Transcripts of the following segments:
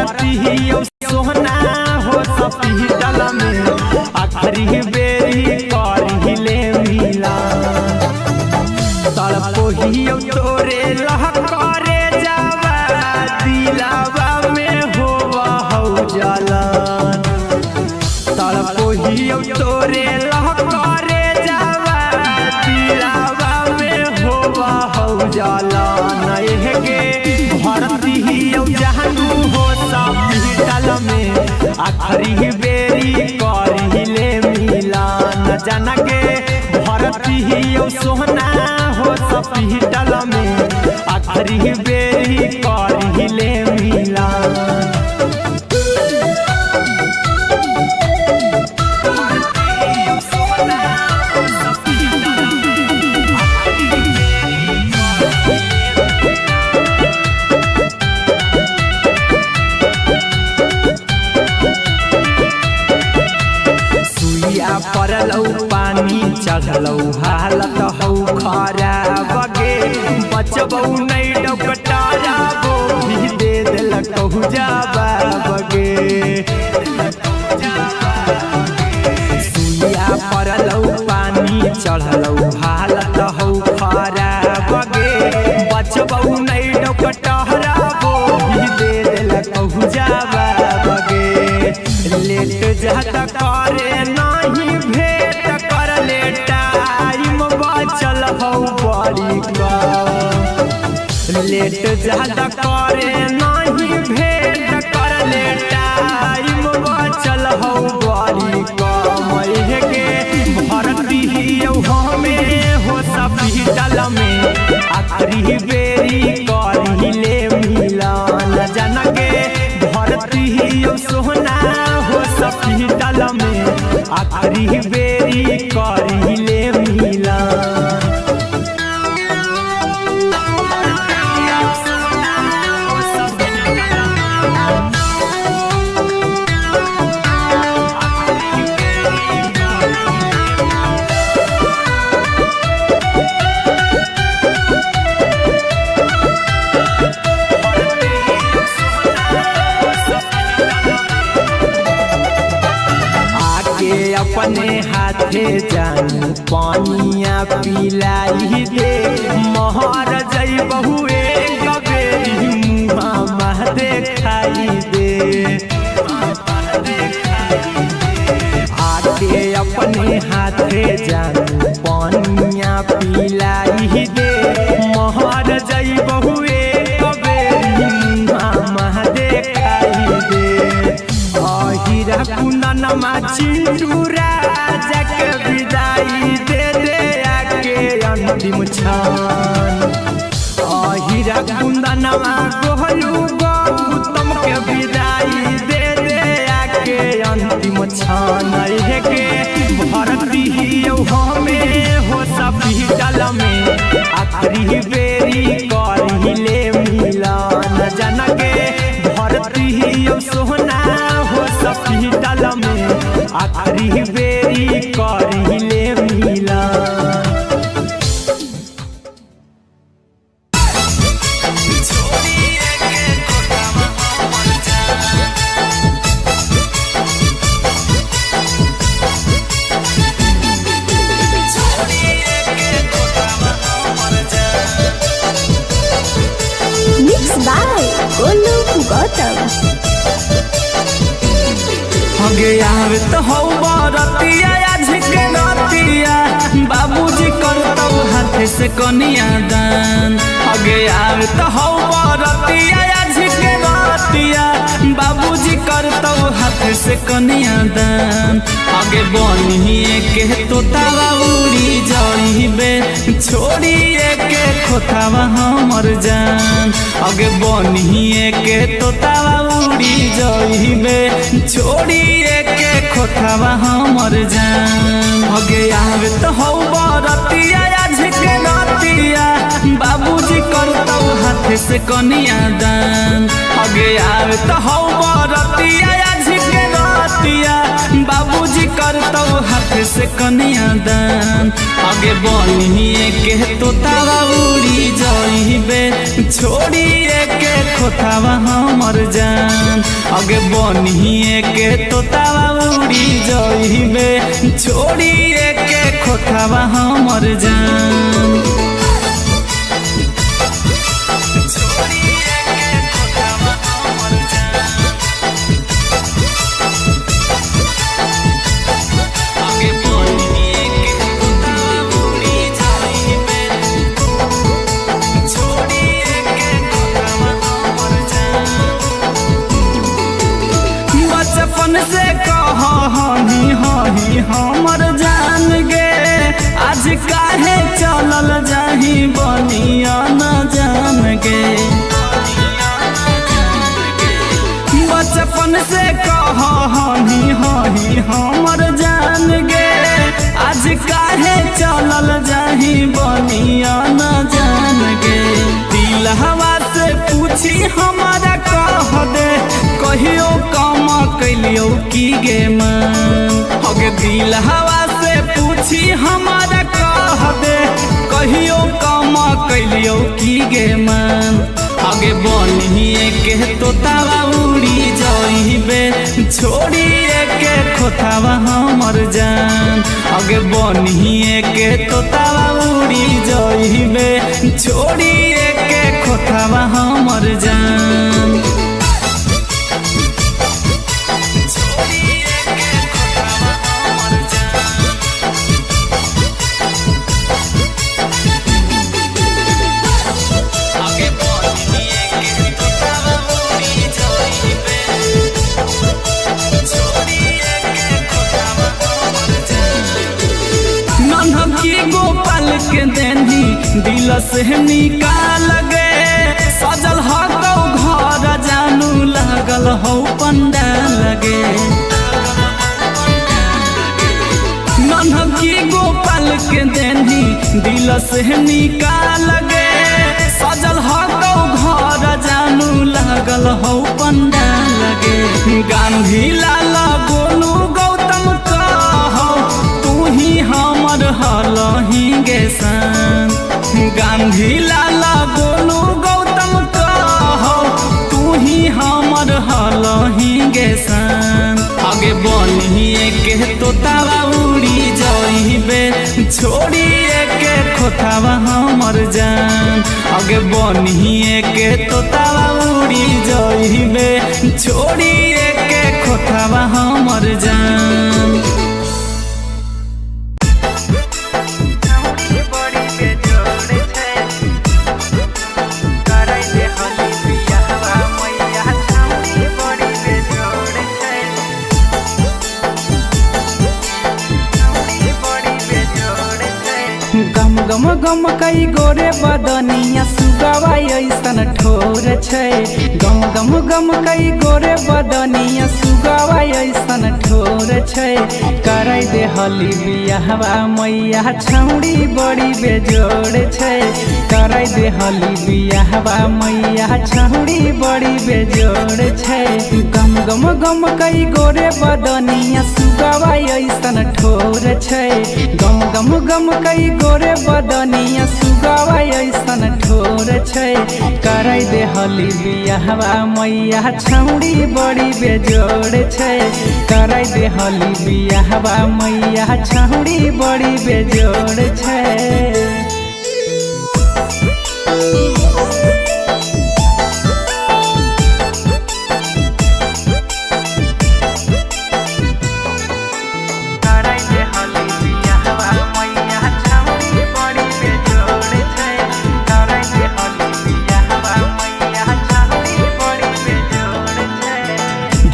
भरती सोहना हो हॉस्पिटल में आखिरी बेरी करिले मिला तड़पोहियो तोरे लह करे जावा दिलावा में होवा हौ जलन तड़पोहियो तोरे लह करे जावा दिलावा में होवा हौ जलन एहगे भरती जहनू हो हॉस्पिटल में आखिरी बेरी करिले मिला न जाना के भरती सोहना हो हॉस्पिटल में आखिरी बेरी करिले मिला परलौ पानी चढ़लौ हालत हौ खराब गे बचबौ नहीं डकटाराबो भी दे देलकौ जवाब गे सुइया परलौ पानी चढ़लौ हालत हौ खराब गे बचबौ नहीं डकटाराबो भी दे देलकौ जवाब गे लेट जाता करे नहीं भेंट कर ले टाइम बचल हौ बड़ी का लेट ज्यादा करे नहीं भेंट कर ले टाइम बचल हौ बड़ी का महे के भरती हमें हो हॉस्पिटल में आखिरी बेरी करिले मिलन जाना के भरती सोहना हो हॉस्पिटल में आखिरी बेरी करिले मिला अपने हाथे जानू पानिया पिलाई दे महर जई बहुए कबेरी मुँह देखाई दे आके अपने हाथे जानू पानिया पिलाई दे महर जई बहुए कबेरी मुँह देखाई दे हीरा कुंदन चिंटूरा जग विदाई दे दे आके अंतिम क्षण हीरा कुंदन गोहलू गौतम के विदाई दे दे आके अंतिम क्षण के भरती हमें हो हॉस्पिटल में आखिरी बेरी करिले मिलन जाना के भरती सोहना हो हॉस्पिटल में आखिरी बेरी करिले मिला Mixed by Golu Gautam. हगे आवे तो हौ बरतिया आज के रतिया बाबूजी करतौ हाथ से कनिया दान हगे आवे तो हौ बरतिया आज के रतिया बाबूजी करतौ हाथ से कनिया दान हगे बनिए के तोतावा उड़ी जाइबे छोड़िए के खोतावा हमर जान हगे बनिए के तोतावा उड़ी जाइबे छोड़िए के खोतावा हमर जान हगे आवे तो हौ बरतिया आज के रतिया बाबूजी करतौ हाथ से कनिया दान हगे आवे तो हौ बरतिया आज के रतिया बाबूजी करतौ हाथ से कनिया दान हगे बनिए के तोतावा उड़ी जाइबे छोड़िए के खोतावा हमर जान अगे बनिए के तोतावा उड़ी जइबे छोड़िए के खोतावा हमर जान से कही हही हमर जान गे आज काहे चलल जाही बनिया न जान गे बचपन से कही हही हमर जान गे आज काहे चलल जाही बनिया न जान गे दिल हवा से पूछी हमारा कह दे कहियो कम कैलियो की गे मन अगे दिल हवा से पूछी हमारा कह दे कहियो कम कैलियो की गे मन आगे बनिए के तोतावा उड़ी जइबे छोड़िए के खोतावा हमर जान आगे बनिए के तोतावा उड़ी जइबे छोड़िए के खोतावा हमर जान गोपाल के देनी दिल से निकाल गे सजल हो घर जानू लागल हो पंडाल गे नन्हकी गोपाल के देनी दिल से निकाल गे सजल हो घर जानू लागल हो पंडाल गे गांधी लाल गोलू गौतम कहो तू ही हमर हलही गे सन गांधी लाला गोलू गौतम कहो तू ही हमर हलही गे सन आगे बनिए के तोतावा उड़ी जइबे छोड़िए के खोतावा हमर जान आगे बनिए के तोतावा उड़ी जइबे छोड़िए के खोतावा हमर जान गम गम कई गोरे बदनिया सुगावा ऐसन ठोर छै गम गम गम कई गोरे बदनिया सुगावा ऐसन ठोर छै करे दे हली बियाहवा मैया छौड़ी बड़ी बेजोड़ छै करे दे हली बियाहवा मैया छौड़ी बड़ी बेजोड़ छै गम गम गम कई गोरे बदनिया सुगावा ऐसन ठोर छै गम गम गम कई गोरे बदनिया सुगावा ऐसन ठोर छै करे दे हली बियाहवा मैया छौड़ी बड़ी बेजोड़ छै करे दे हली बियाहवा मैया छौड़ी बड़ी बेजोड़ छै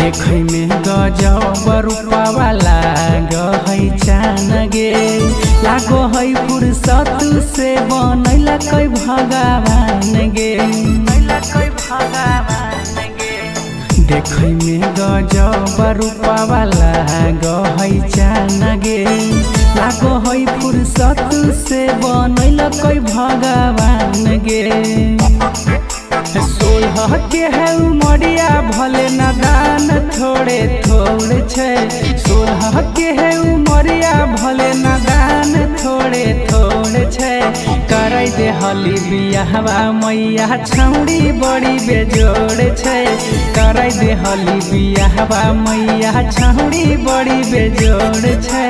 देखै में गजब रूपवा लागो है चान गे लागो है फुर्सत से बनैला कै भगवान गे देखै में गजब रूपवा लागो है चान गे लागो है फुर्सत से बनैला कै भगवान गे सोलह के है उमरिया भले नादान थोड़े थोड़े छै सोलह के है उमरिया भले नादान थोड़े थोड़े छै करे दे हली बियाहवा मैया छौड़ी बड़ी बेजोड़ छै। कराई दे हली बियाहवा मैया छौड़ी बड़ी बेजोड़ छै।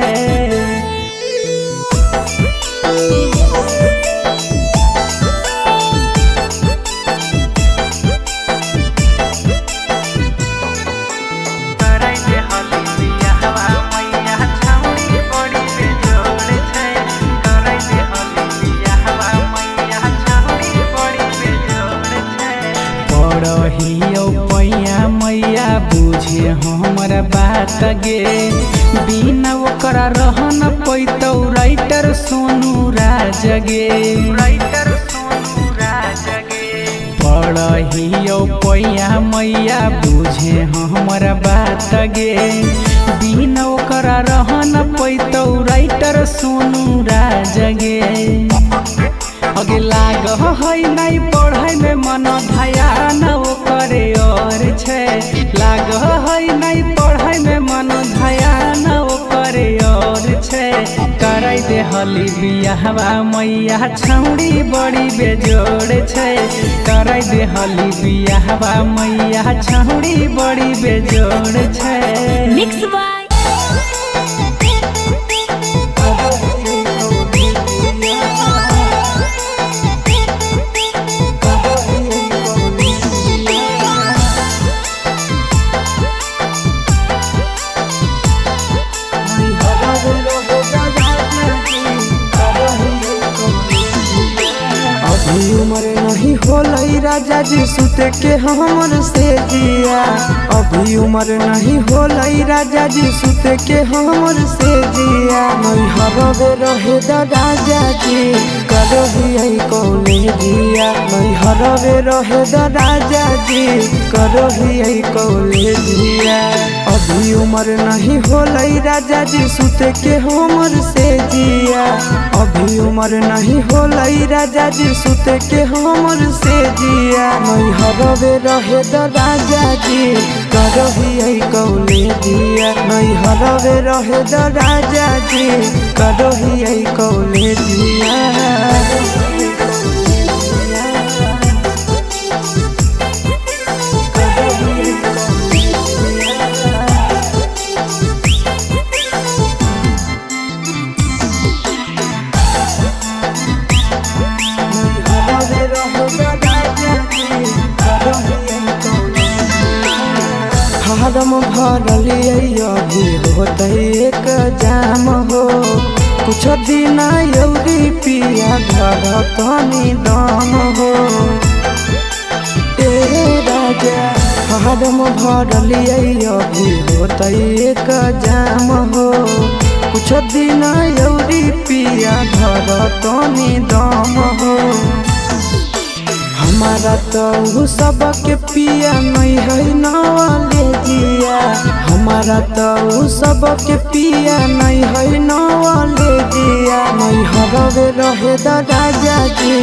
मैया बुझे हमर बात गे, बिना ओकरा रह न पैतौ राइटर सोनू राज गे। पढ़ियो पैया मैया बुझे हमर बात गे, बिना ओकरा रह न पैतौ राइटर सोनू राज गे। अगे लाग है नहीं पढ़ाई में मन ध्यान ओकरे और छै। लाग है नहीं पढ़ाई में मन ध्यान ओकरे और छै। कराई दे हली बियाहवा मैया छौड़ी बड़ी बेजोड़ छै। कराई दे हली बियाहवा मैया छौड़ी बड़ी बेजोड़ छै। मिक्स बाय उम्र नहीं होलई राजा जी सुते के हमर से जिया। अभी उम्र नहीं होलई राजा जी सुते के हमर से जिया। नहीं हरवे रहे द राजा जी करही कॉलेजिया। नहीं हरवे रहे द राजा जी करही कॉलेजिया। अभी उम्र नहीं होलई राजा जी सुते के हमर से जिया। अभी उम्र नहीं होलई राजा जी सुते के हमर से जिया। नहीं हरवे रहे द राजा जी करही कॉलेजिया। नहीं हरवे रहे द राजा जी करही कॉलेजिया। फारम भरलिए अभी होते एक जाम हो। कुछ दिन यौरी पिया घर तनी दम हो। ए राजा फारम भरलिए अभी होते एक जाम हो। कुछ दिन यौरी पिया घर तनी दम हो। हमारा तो सबके पिया नहीं है नवाले जिया। हमारा तो सबके पिया नहीं है नवाले जिया। नहीं हरवे रहे द राजा जी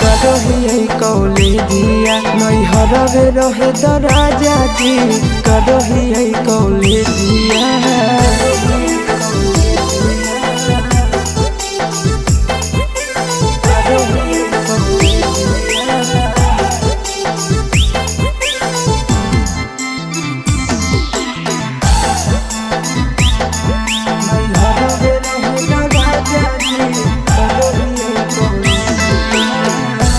करही कॉलेजिया। नहीं हरवे रहे द राजा जी करही कॉलेजिया।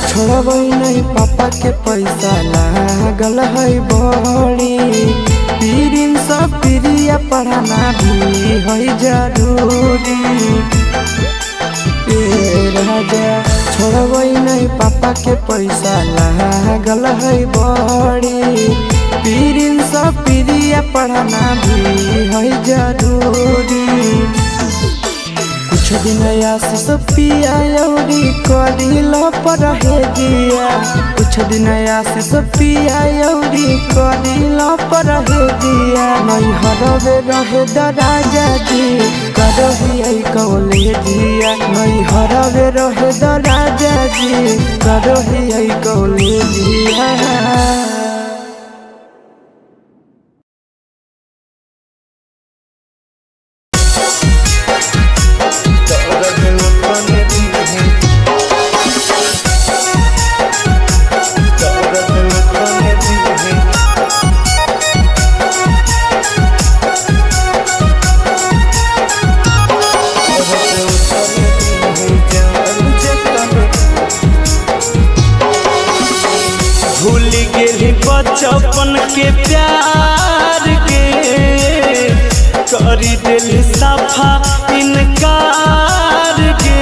छोड़बै नहीं पापा के पैसा लागल है बड़ी। पीरिन सब प्रिया पढ़ाना भी है जरूरी। राजा छोड़बै नहीं पापा के पैसा लागल है बड़ी। पीरिन सब प्रिया पढ़ाना भी है जरूरी। कुछ दिन आशीष पिया यौरी करिल पर हे दिया। कुछ दिन आशीष पिया यौरी करिल पर हे दिया। नहीं हरवे रहे द राजा जी करही कॉलेजिया। नहीं हरवे रहे द राजा जी करही कॉलेजिया। बचपन के प्यार के करी दिल सफा इनकार के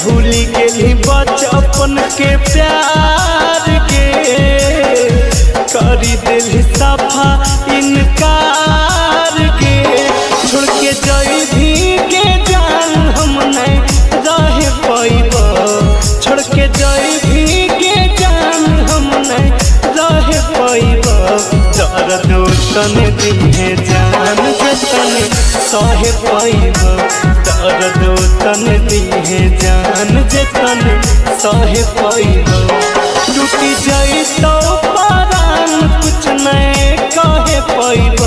भूली गेली बचपन के प्यार के करी दिल सफा इनकार के छोड़ के जाई भी के जान हम नहीं रह पाइब छोड़ के जाई भी के जान हम नहीं रह पाइब दर्द तन दिहे जान जतन सह पाइब दर्द तन दिहे जान जतन सह पाइब टूटी जाई तो परान कुछ नहीं कहे पाइब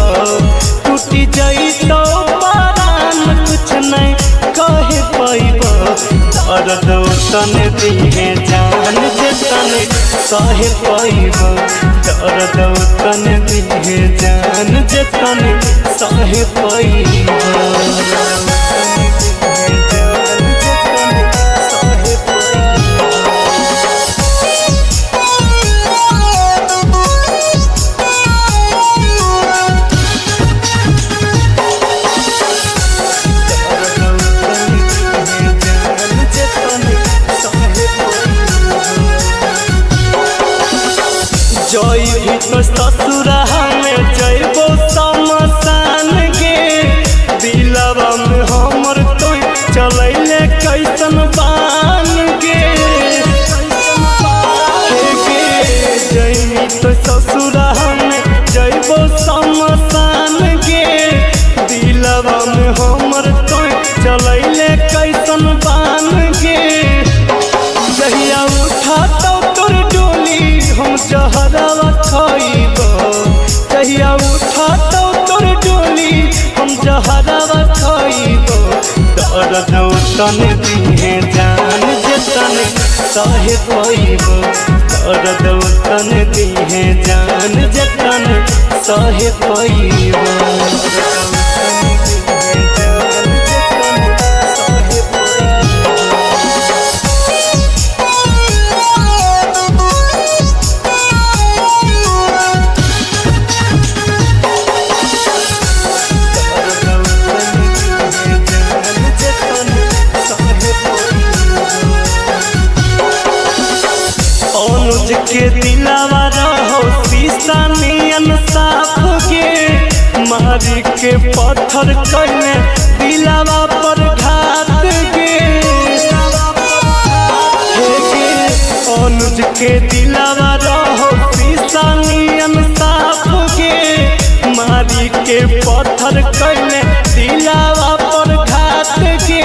टूटी जाई तो परान कुछ नहीं कहे पाइब दर्द तन दिहे जान जतन सह पाइब दर्द तन दिहे जान जतन सह पाइब जई तो ससुरा में जइबो समसान गे दिलवा में हमर तो चलैले कैसन बान गे जई तो ससुरा में जइबो समसान गे दिलवा में हमर तो चलैले कैसन बान गे जहिया उठा तो तोर डोली हम जहरवा खाइब जहिया उठा तो तोर डोली हम जहरवा खाइब दर्द तन दिहे जान जतन सह पाइब दर्द तन दिहे जान जतन सह पाइब के दिलावा रहो शीशा नियन साफ गे मारी के पत्थर कइले दिलावा पर घात गे अनुज के दिलावा रहो शीशा नियन साफ गे मारी के पत्थर कइले दिलावा पर घात गे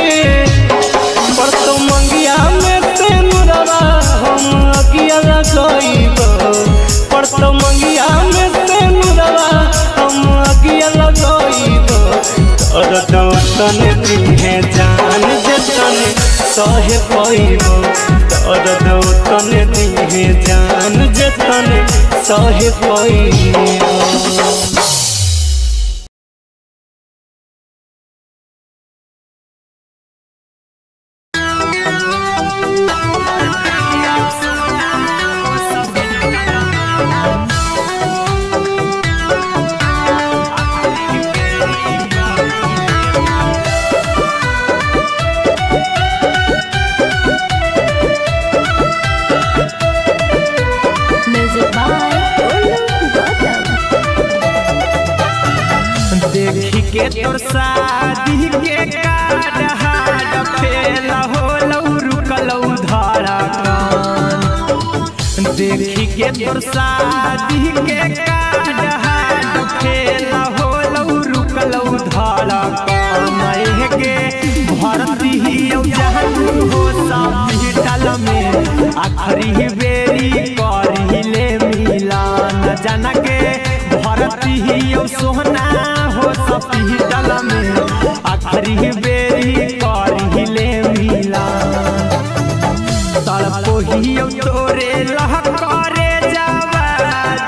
पर तो मंगिया में से नुरवा हम अगिया लगाइब पर तो मंगिया में से नुरवा हम अगिया लगाइब दर्द तन दिहे जान जतन सह पाइब दर्द तन दिहे जान जतन सह पाइब देखी के तोर शादी के कार्ड हाड फेल होलौ रुकलौ धड़कन देखी के तोर शादी के कार्ड हाड फेल होलौ रुकलौ धड़कन के भरती हो जहनु हो हॉस्पिटल में आखरी बेरी करिले मिलन जाना के भरती हो सोहना हॉस्पिटल में आखरी बेरी करिले मिलन तड़पोहियो तोरे लह करे जावा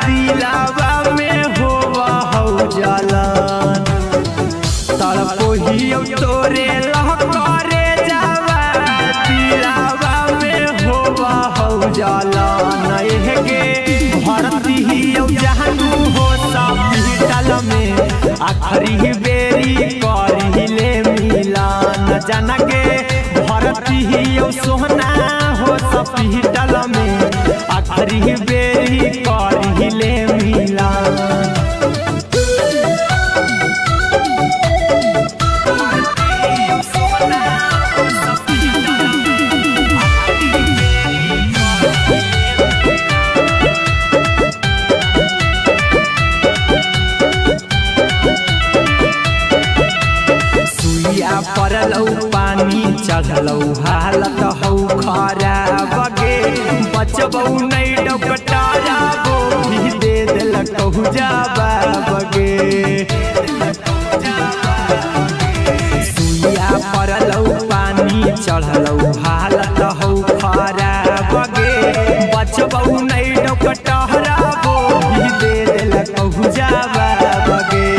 दिलावा में होवा हौ जलन तड़पोहियो तोरे लह करे जावा दिलावा में होवा हौ जलन गे भरती आखरी बेरी करिले मिलन जाना के भरती सोहना हो हॉस्पिटल में आखरी बेरी करिले मिलन। परलौ पानी चढ़लौ हालत हौ खराब गे बचबौ नहीं डॉक्टराबो भी दे देलकौ जवाब गे। सुइया परलौ पानी चढ़लौ हालत हौ खराब गे बचबौ नहीं डॉक्टराबो भी दे देलकौ जवाब गे।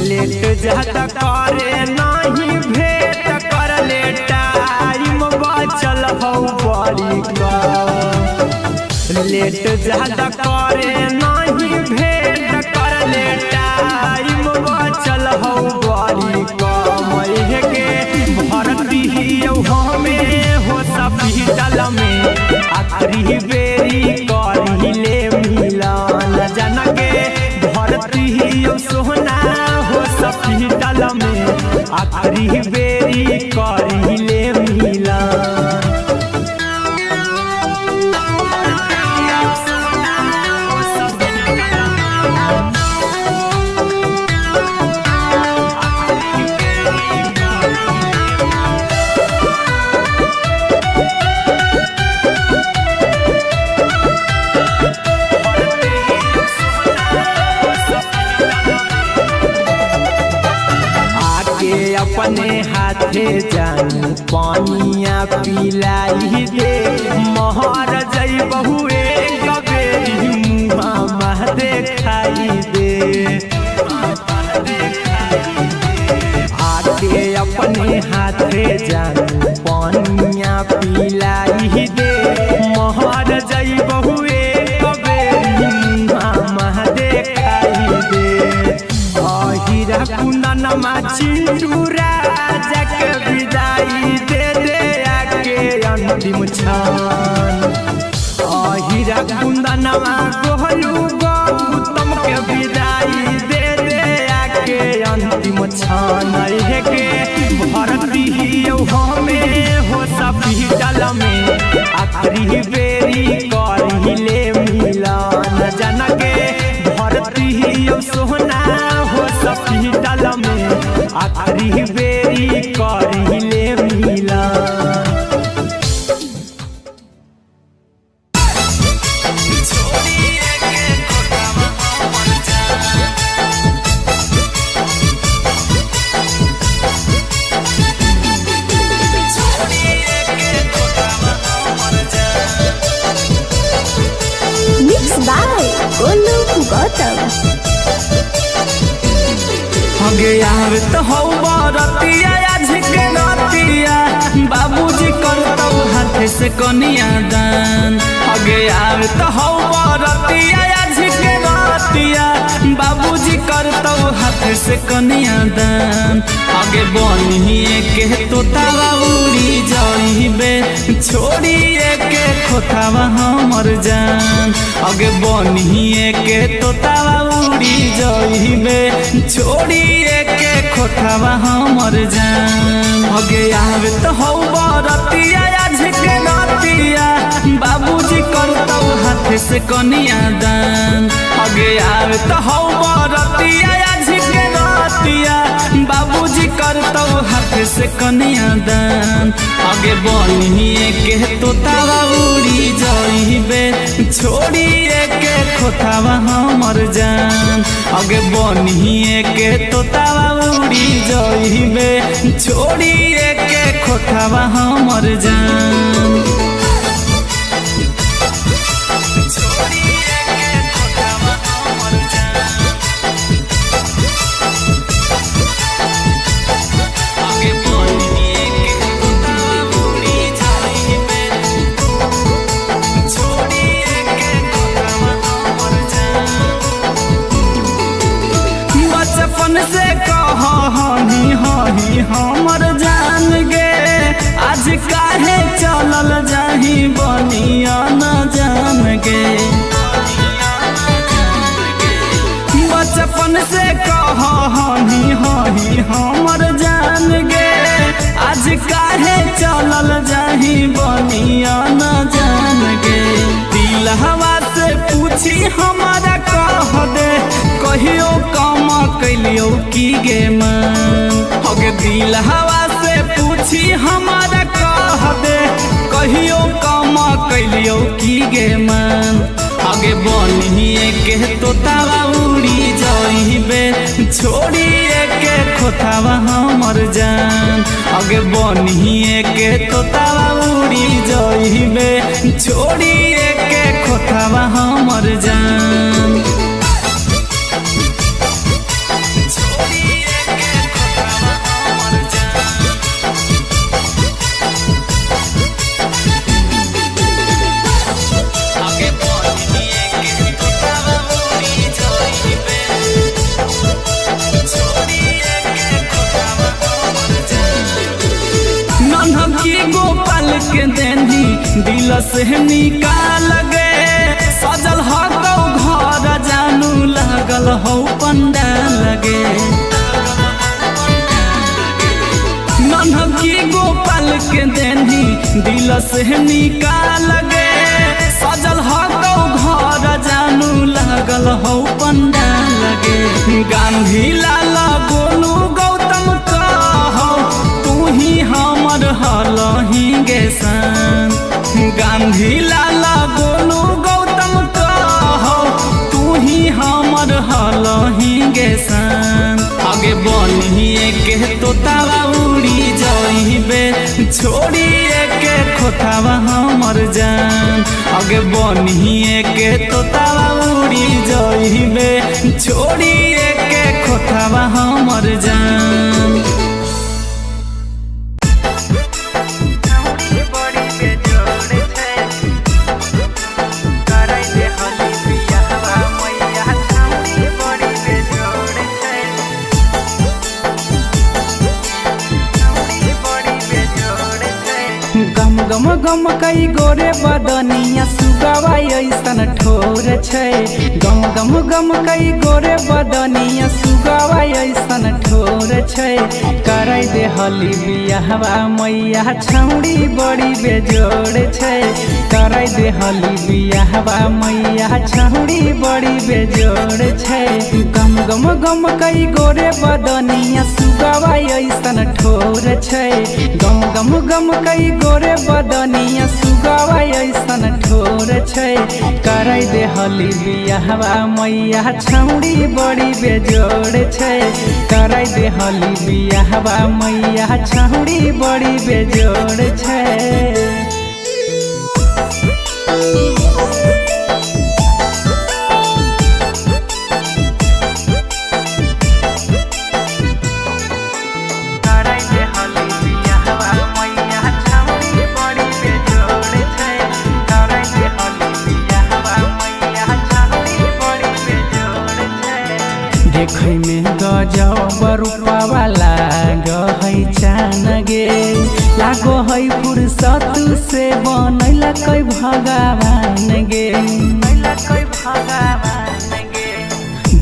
लेट जाता करे नहीं भेट कर ले टाइम बचल हौ बड़ी कम। लेट ज्यादा करे नहीं भेट कर ले टाइम बचल हौ बड़ी कम। के भरती हमें हो हॉस्पिटल में आखरी बेरी करिले मिलन जाना के भरती सोहना हॉस्पिटल में आखरी बेरी करिले मिलन। अपने हाथे जानू पानिया पिलाई दे महर जई बहुए कबेरी मुँह देखाई दे। आके अपने हाथे जानू पानिया पिलाई दे महर जई बहुए कबेरी मुँह देखाई दे। हीरा कुंदन चिंटू राजा के विदाई दे दे आके अंतिम क्षण। हीरा कुंदन गोहलू गौतम के विदाई दे दे आके अंतिम क्षण। के भरती हमें हो हॉस्पिटल में आखरी बेरी करिले मिलन जाना के भरती सोहना हॉस्पिटल में आखरी बेरी करिले मिलन। Mixed by Golu Gautam. हगे यार तो हौ बरतिया झिके रतिया बाबूजी करतौ हाथ से कनिया दान। हगे यार तो हौ बरतिया झिके रतिया बाबूजी करतौ हाथ से कनिया दान। आगे बनिए के तोतावा उड़ी जाइबे छोड़िए के खोतावा हमर जान। आगे बनिए के तोतावा उड़ी जाइबे छोड़िए के खोतावा हमर जान। आगे यार तो हौ बरतिया झिके रतिया बाबूजी करतौ हाथ से कनिया दान। आगे यार तो हौ बरतिया झिके रतिया बाबूजी करतौ हाथ से कनिया दान। आगे बनिए के तोतावा उड़ी जाइबे छोड़िए के खोतावा हमर जान। आगे बनिए के तोतावा उड़ी जाइबे छोड़िए के खोतावा हमर जान। बचपन से कह हनी हही हमर जान गे आज काहे चलल जाही बनिया न जान गे बचपन से कह हनी हही हमर जान गे आज काहे चलल जाही बनिया न जान गे दिल हवा से पूछी हमारा कह दे कहियो काम कैलियो की गे मन हगे दिल हवा से पूछी हमारा कह दे कहियो काम कैलियो की गे मन आगे बनिए के तोतावा उड़ी जाइबे छोड़िए के खोतावा हमर जान आगे बनिए के तोतावा उड़ी जाइबे छोड़िए के खोतावा हमर जान गोपाल के देनी दिल से निकाल गे सजल हो घर जानू लागल हो पंडाल गे नन्हकी गोपाल के देनी दिल से निकाल गे सजल हो घर जानू लागल हो पंडाल गे गांधी लाल गोलू गौतम कहो तू ही हमर हलही गे सन गांधी लाला गोलू गौतम कहो तू ही हमर हलही गे सन आगे बनिए के तोतावा उड़ी जाइबे छोड़िए के खोतावा हमर जान आगे बनिए के तोतावा उड़ी जाइबे छोड़िए के खोतावा हमर जान गम गम कई गोरे बदनिया सुगावा ऐसन ठोर छै गम गम गम कई गोरे बदनिया सुगावा ऐसन ठोर छै करे दे हली बियाहवा मैया छौड़ी बड़ी बेजोड़ छै करे दे हली बियाहवा मैया छौड़ी बड़ी बेजोड़ छै गम गम गम कई गोरे बदनिया सुगावा ऐसन ठोर छै गम गम गम कई गोरे बदनिया सुगावा ऐसन ठोर छै करे दे हली बियाहवा मैया छौड़ी बड़ी बेजोड़ छै करे दे हली बियाहवा मैया छौड़ी बड़ी बेजोड़ छै देखै में गजब रूपवा लागै चान गे लागो है फुर्सत से बनैलकै भगवान गे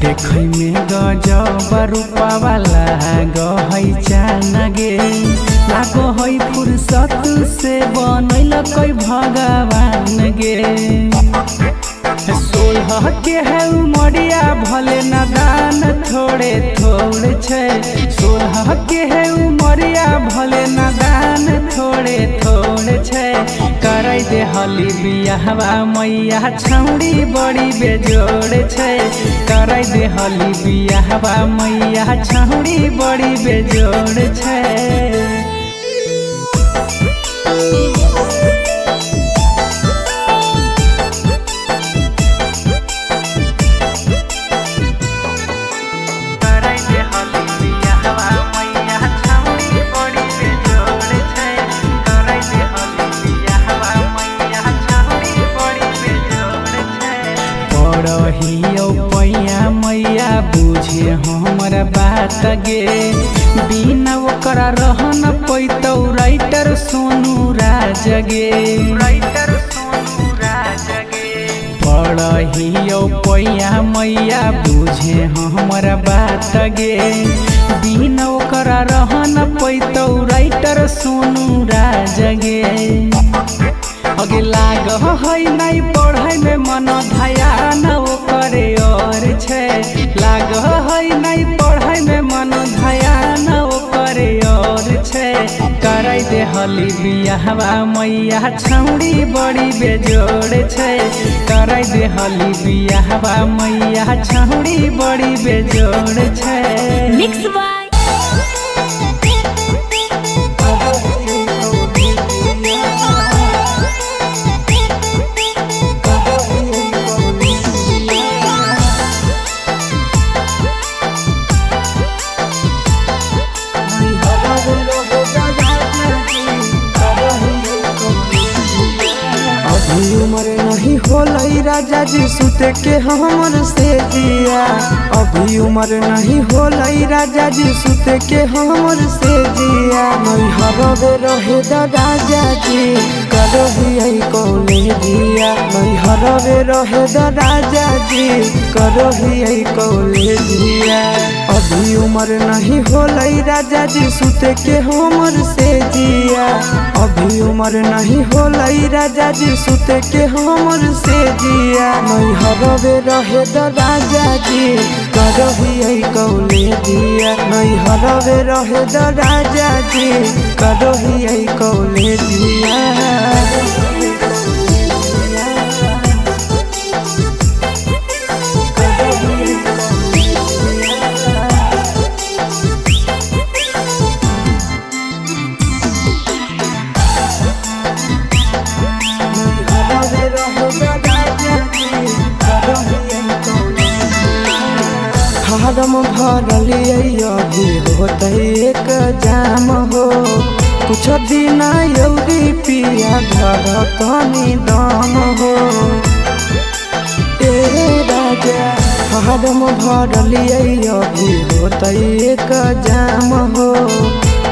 देखै में गजब रूपवा लागै चान गे लागो है फुर्सत से बनैलकै भगवान गे सोलह के है उमरिया भले नादान थोड़े थोड़े छै सोलह के है उमरिया भले नादान थोड़े थोड़े छै करे दे हली बियाहवा मैया छौड़ी बड़ी बेजोड़ छै करे दे हली बियाहवा मैया छौड़ी बड़ी बेजोड़ छै रहियो पैया मैया बुझे हमरा बा बात गे बिना ओकरा रहन पैतौ राइटर सोनू राज गे पढ़ियो पैया मैया बुझे हमरा बात गे बिना ओकरा रहन पैतौ राइटर सोनू राज गे अगे लाग है नहीं पढ़े में मन ध्यान ओकरे और छे लाग है नहीं पढ़े में मन ध्यान ओकरे और छे कराई दे हली बियाहवा मैया छौड़ी बड़ी बेजोड़ छे कराई दे हली बियाहवा मैया छौड़ी बड़ी बेजोड़ छे मिक्स बाय उम्र नहीं होलई राजा जी सुते के हमर से जिया अभी उम्र नहीं होलई राजा जी सुते के हमर से जिया नहीं हरवे रहे द राजा जी करही कॉलेजिया नहीं हरवे रहे द राजा जी करही कॉलेजिया अभी उम्र नहीं होलई राजा जी सुते के हमर से जिया अभी उम्र नहीं होलई राजा जी सुते के हमर से जिया नहीं हरवे रहे द राजा जी करही कॉलेजिया नहीं हरवे रहे द राजा जी करही कॉलेजिया फारम भरलिए अभी होते एक जाम हो कुछ दिन यौरी पिया घर तनी दम हो ए राजा फारम भरलिए अभी होते एक जाम हो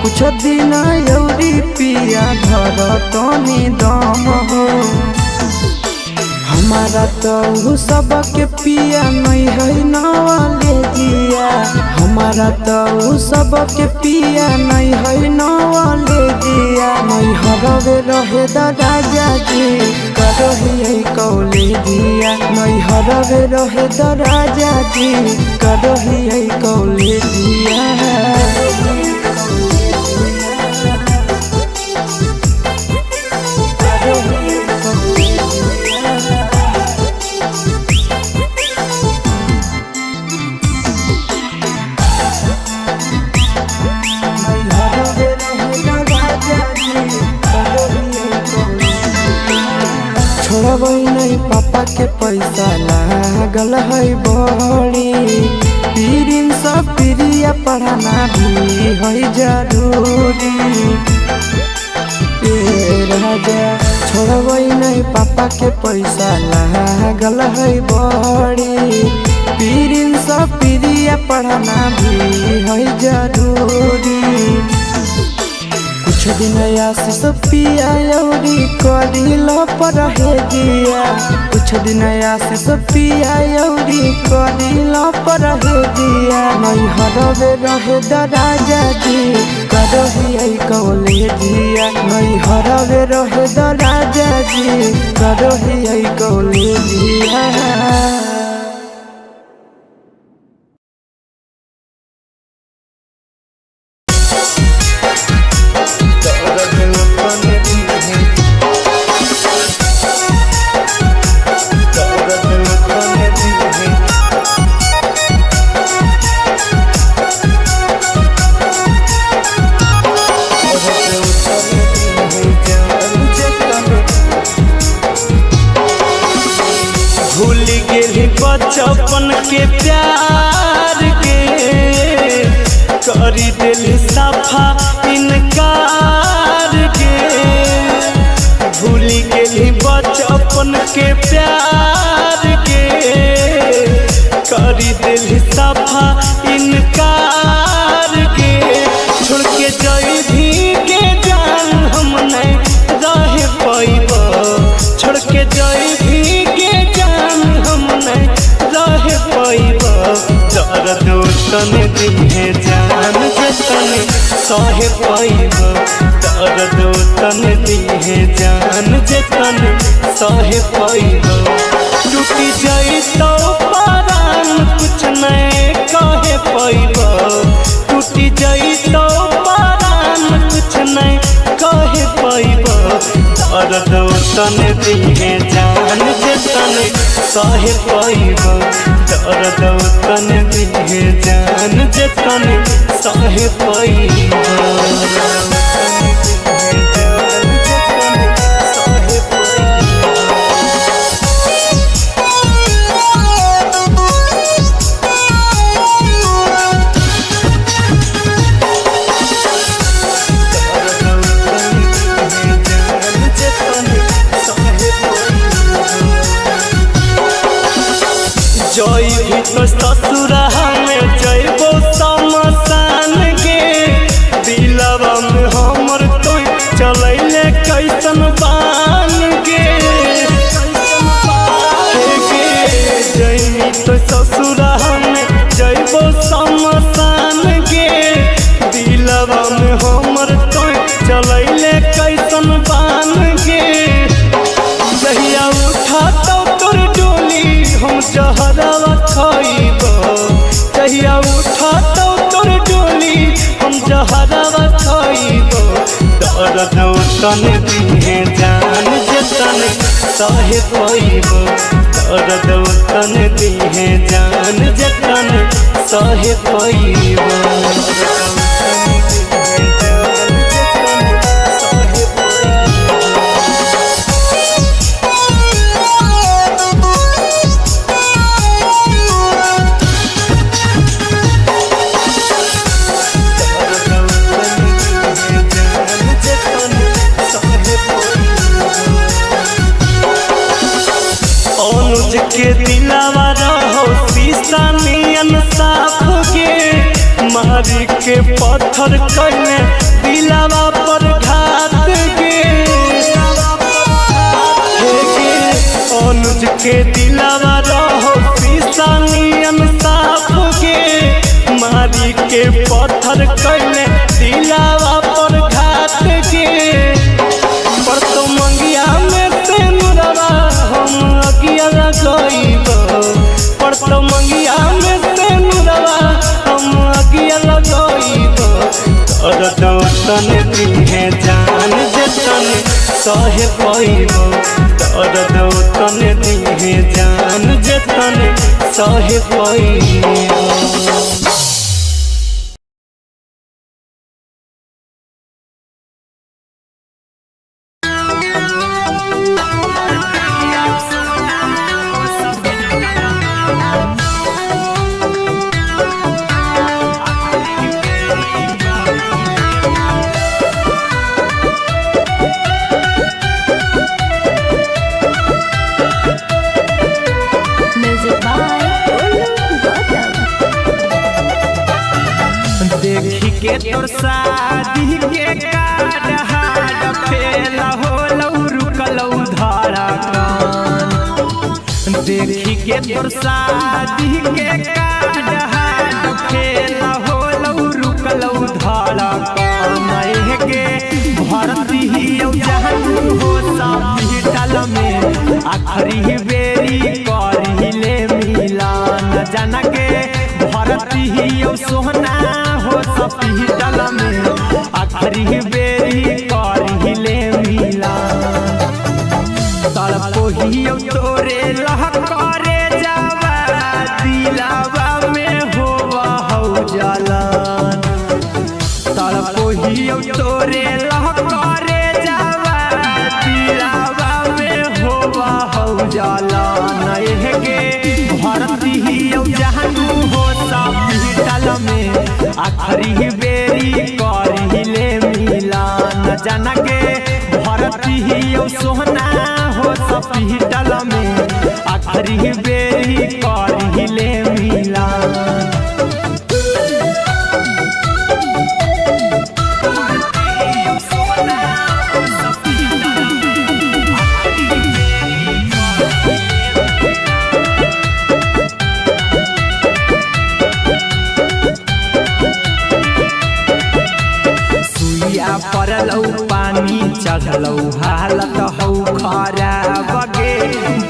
कुछ दिन यौरी पिया घर तनी दम हो हमारा तो सबके पिया नहीं है नवाले जिया हमारा तो सबके पिया नहीं है नवाले जिया नहीं हरवे रहे द राजा जी करही कॉलेजिया नहीं हरवे रहे द राजा जी करही कॉलेजिया छोड़बै नहीं पापा के पैसा लागल है बड़ी पीरिन सब प्रिया पढ़ाना भी है जरूरी ए राजा छोड़बै नहीं पापा के पैसा लागल है बड़ी पीरिन सब प्रिया पढ़ाना भी है जरूरी कुछ दिन आशीष पिया यौरी करिल पर हे जिया कुछ दिन आशीष पिया यौरी करिल पर हे जिया नहीं हरवे रहे द राजा जी करही कॉलेजिया नहीं हरवे रहे द राजा जी करही कॉलेजिया बचपन के प्यार के करी दिल सफा इनकार के भूल गेली बचपन के प्यार के करी दिल सफा इनकार तने दिहे जान जे तने सहे पाइब दर्द तने दिहे जान जे तने सहे पाइब टूटी जाई तो परान कुछ नहीं कहे पाइब टूटी जाई तो परान कुछ नहीं कहे पाइब दर्द तने दिहे जान जे तने सहे पाइब दर्द तने दिहे जान जे तने सहे पाइब जई भी तो ससुरा में जइबो समसान गे दिलवा में हमर तो चलैले कैसन बान गे जई तो ससुरा में जइबो समसान गे दिलवा में हमर तो चलैले कैसन बान गे जहिया उठा तो तोर डोली हम जहरवा खाइब जहिया उठा तो तोर डोली हम जहरवा खाइब दर्द तने दिहे जान जे तने सहे पाइब दर्द तने दिहे जान जे तने सहे पाइब के दिलावा रहो शीशा नियन साफ गे मारी के पत्थर कइले दिलावा पर घात गे अनुज के दिलावा रहो शीशा नियन साफ गे मारी के पत्थर कइले दिलावा पर घात गे पर तो मंगिया में से नुरवा हम अगिया लगाइब पर तो मंगिया में से नुरवा हम अगिया लगाइब दर्द तने दिहे जान जे तने सहे पाइब दर्द तने दिहे जान जे तने सहे पाइब देखी के तोर शादी के कार्ड हाड फेल होलौ रुकलौ धड़कन देखी के तोर शादी के कार्ड हाड फेल होलौ रुकलौ धड़कन के भरती हियौ जहन हो हॉस्पिटल में आखरी बेरी करिले मिलन जाना के भरती हियौ सोहना हॉस्पिटल में आखरी बेरी करिले मिलन तड़पोहियौ तोरे लह करे जावा दिलावा में होवा हौ जलन तड़पोहियौ तोरे लह करे जावा दिलावा में होवा हौ जलन के भरती हियौ जहनु हो हॉस्पिटल में आखरी बेरी करिले मिलन जाना के भरती हियौ सोहना हॉस्पिटल में आखरी बेरी करिले मिलन पड़लौ पानी चढ़लौ हालत हौ खराब गे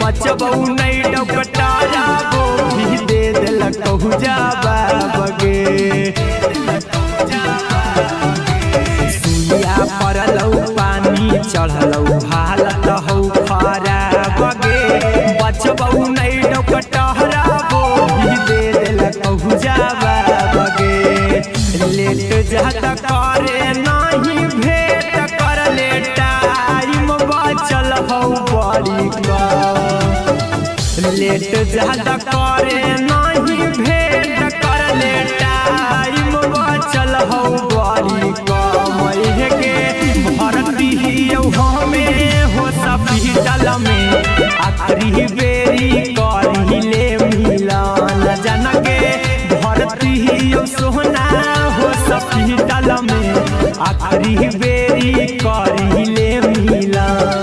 बचबौ नहीं डकटाराबो भी दे देलकौ जवाब गे सुइया पड़लौ पानी चढ़लौ हालत हौ खराब गे बचबौ नहीं डकटाराबो भी दे देलकौ जवाब गे लेट जाता करे नहीं भेट कर ले टाइम बचल हौ बड़ी लेट जाता करे नहीं भेट कर ले टाइम बचल हौ बड़ी कमैह के भरती हमें हो हॉस्पिटल में आखिरी बेरी करिले मिलन जन के भरती सोना हॉस्पिटल में आखिरी बेरी करिले मिलन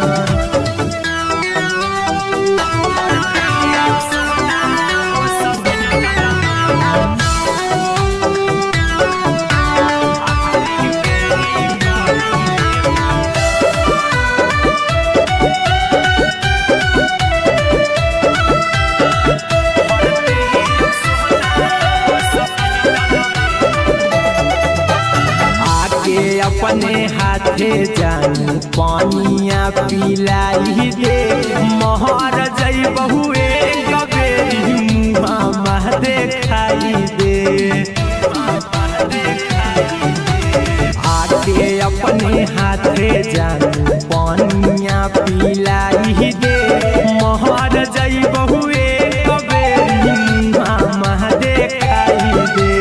अपने हाथे जानू पानिया पिलाई दे महर जइबहु एक बेरी मुँह देखाई दे आके अपने हाथे जानू पानिया पिलाई दे महर जइबहु एक बेरी मुँह देखाई दे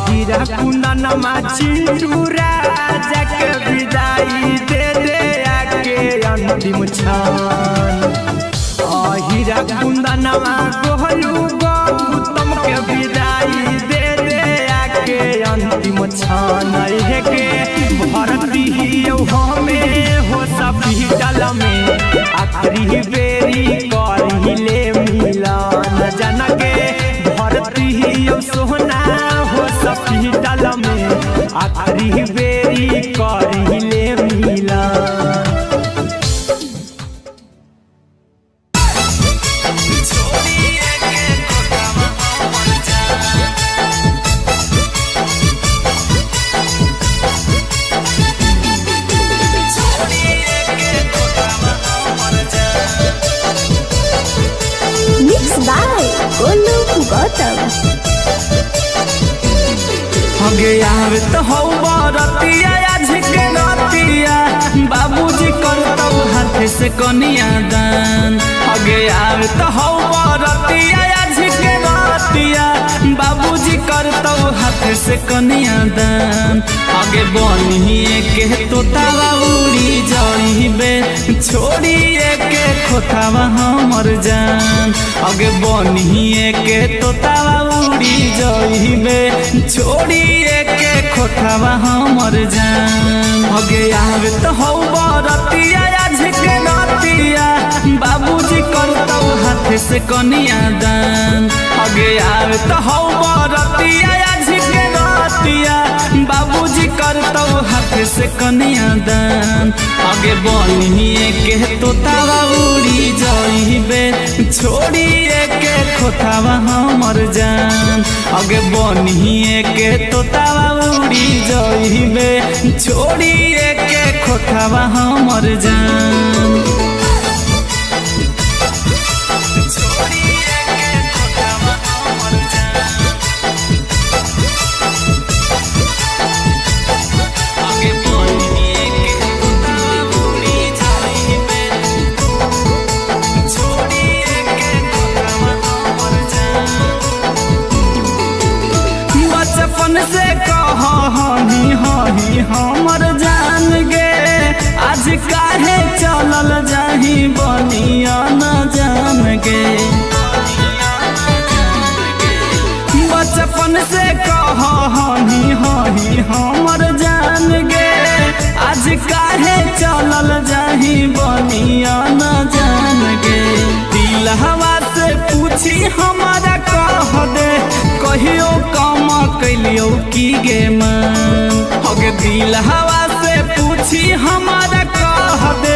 हीरा कुंदन चिंटू राजा के विदाई दे दे आके अंतिम क्षण हीरा कुंदन गोहलू गौतम के विदाई दे दे आके अंतिम क्षण के भरती हमें हॉस्पिटल में आखिरी बेरी करिले मिलन जन के भरती सोना हॉस्पिटल में आखिरी बेरी करिले मिलन मिक्स बाय गोलू गौतम। हगे आवे तो हौ बरतिया आज के रतिया बाबूजी करतौ हाथ से कनिया दान हगे आवे तो हौ बरतिया आज के रतिया बाबूजी करतौ हाथ से कनिया दान आगे बनिए के तोतावा उड़ी जाइबे छोड़िए के खोतावा हमर जान आगे बनिए के तोतावा उड़ी जाइबे छोड़िए के खोतावा हमर जान आगे आवे तो हौ बरतिया आज के रतिया बाबूजी करतौ हाथ से कनिया दान आगे आवे तो हौ बरतिया आज के रतिया बाबूजी करतौ हाथ से कनिया दान आगे बनिए के तोतावा उड़ी जाइबे छोड़िए के खोतावा हमर जान आगे बनिए के तोतावा उड़ी जाइबे छोड़िए के खोतावा हमर जान से कह हनी हही हमर जान गे आज काहे चलल जाही बनिया न जान गे बचपन से कह हनी हही हमर जान गे आज काहे चलल जाही बनिया न जान गे दिल हवा से पूछी हमारा कह दे कहियो काम कैलियो की गे मन हगे दिल हवा से पूछी हमारा कह दे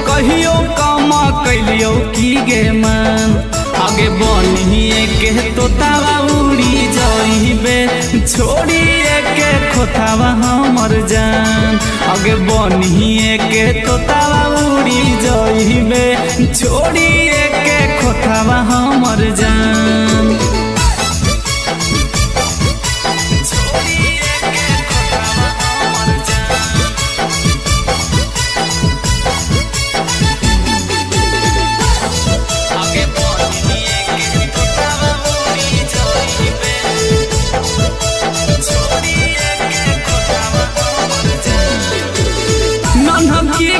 कहियो कम कैलियो की गे मन आगे बनिए के तोतावा उड़ी जाइबे छोड़िए के खोतावा हमर जान आगे बनिए के तोतावा उड़ी जाइबे छोड़िए के खोतावा हमर जान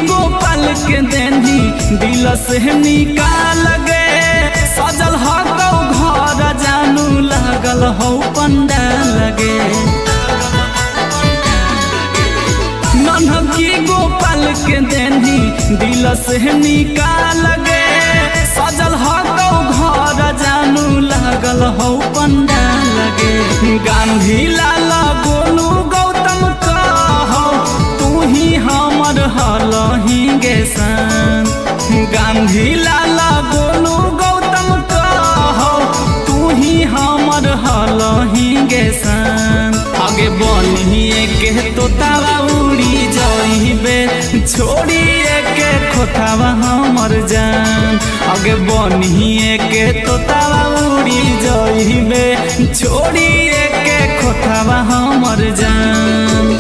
गोपाल के देनी दिल से निकाल गे सजल हो तो घर जानू लगल हो पंडाल लगे नन्हकी गोपाल के देनी दिल से निकाल गे सजल हो तो घर जानू लगल हो पंडाल लगे गांधी लाल गोलू गौतम कहो तू ही हमर हलही गे सान गांधी लाल गोलू गौतम कहो तू ही हमर हलही गे सान आगे बनिए के तोतावा उड़ी जाइबे छोड़िए के खोतावा हमर जान आगे बनिए के तोतावा उड़ी जाइबे छोड़िए के खोतावा हमर जान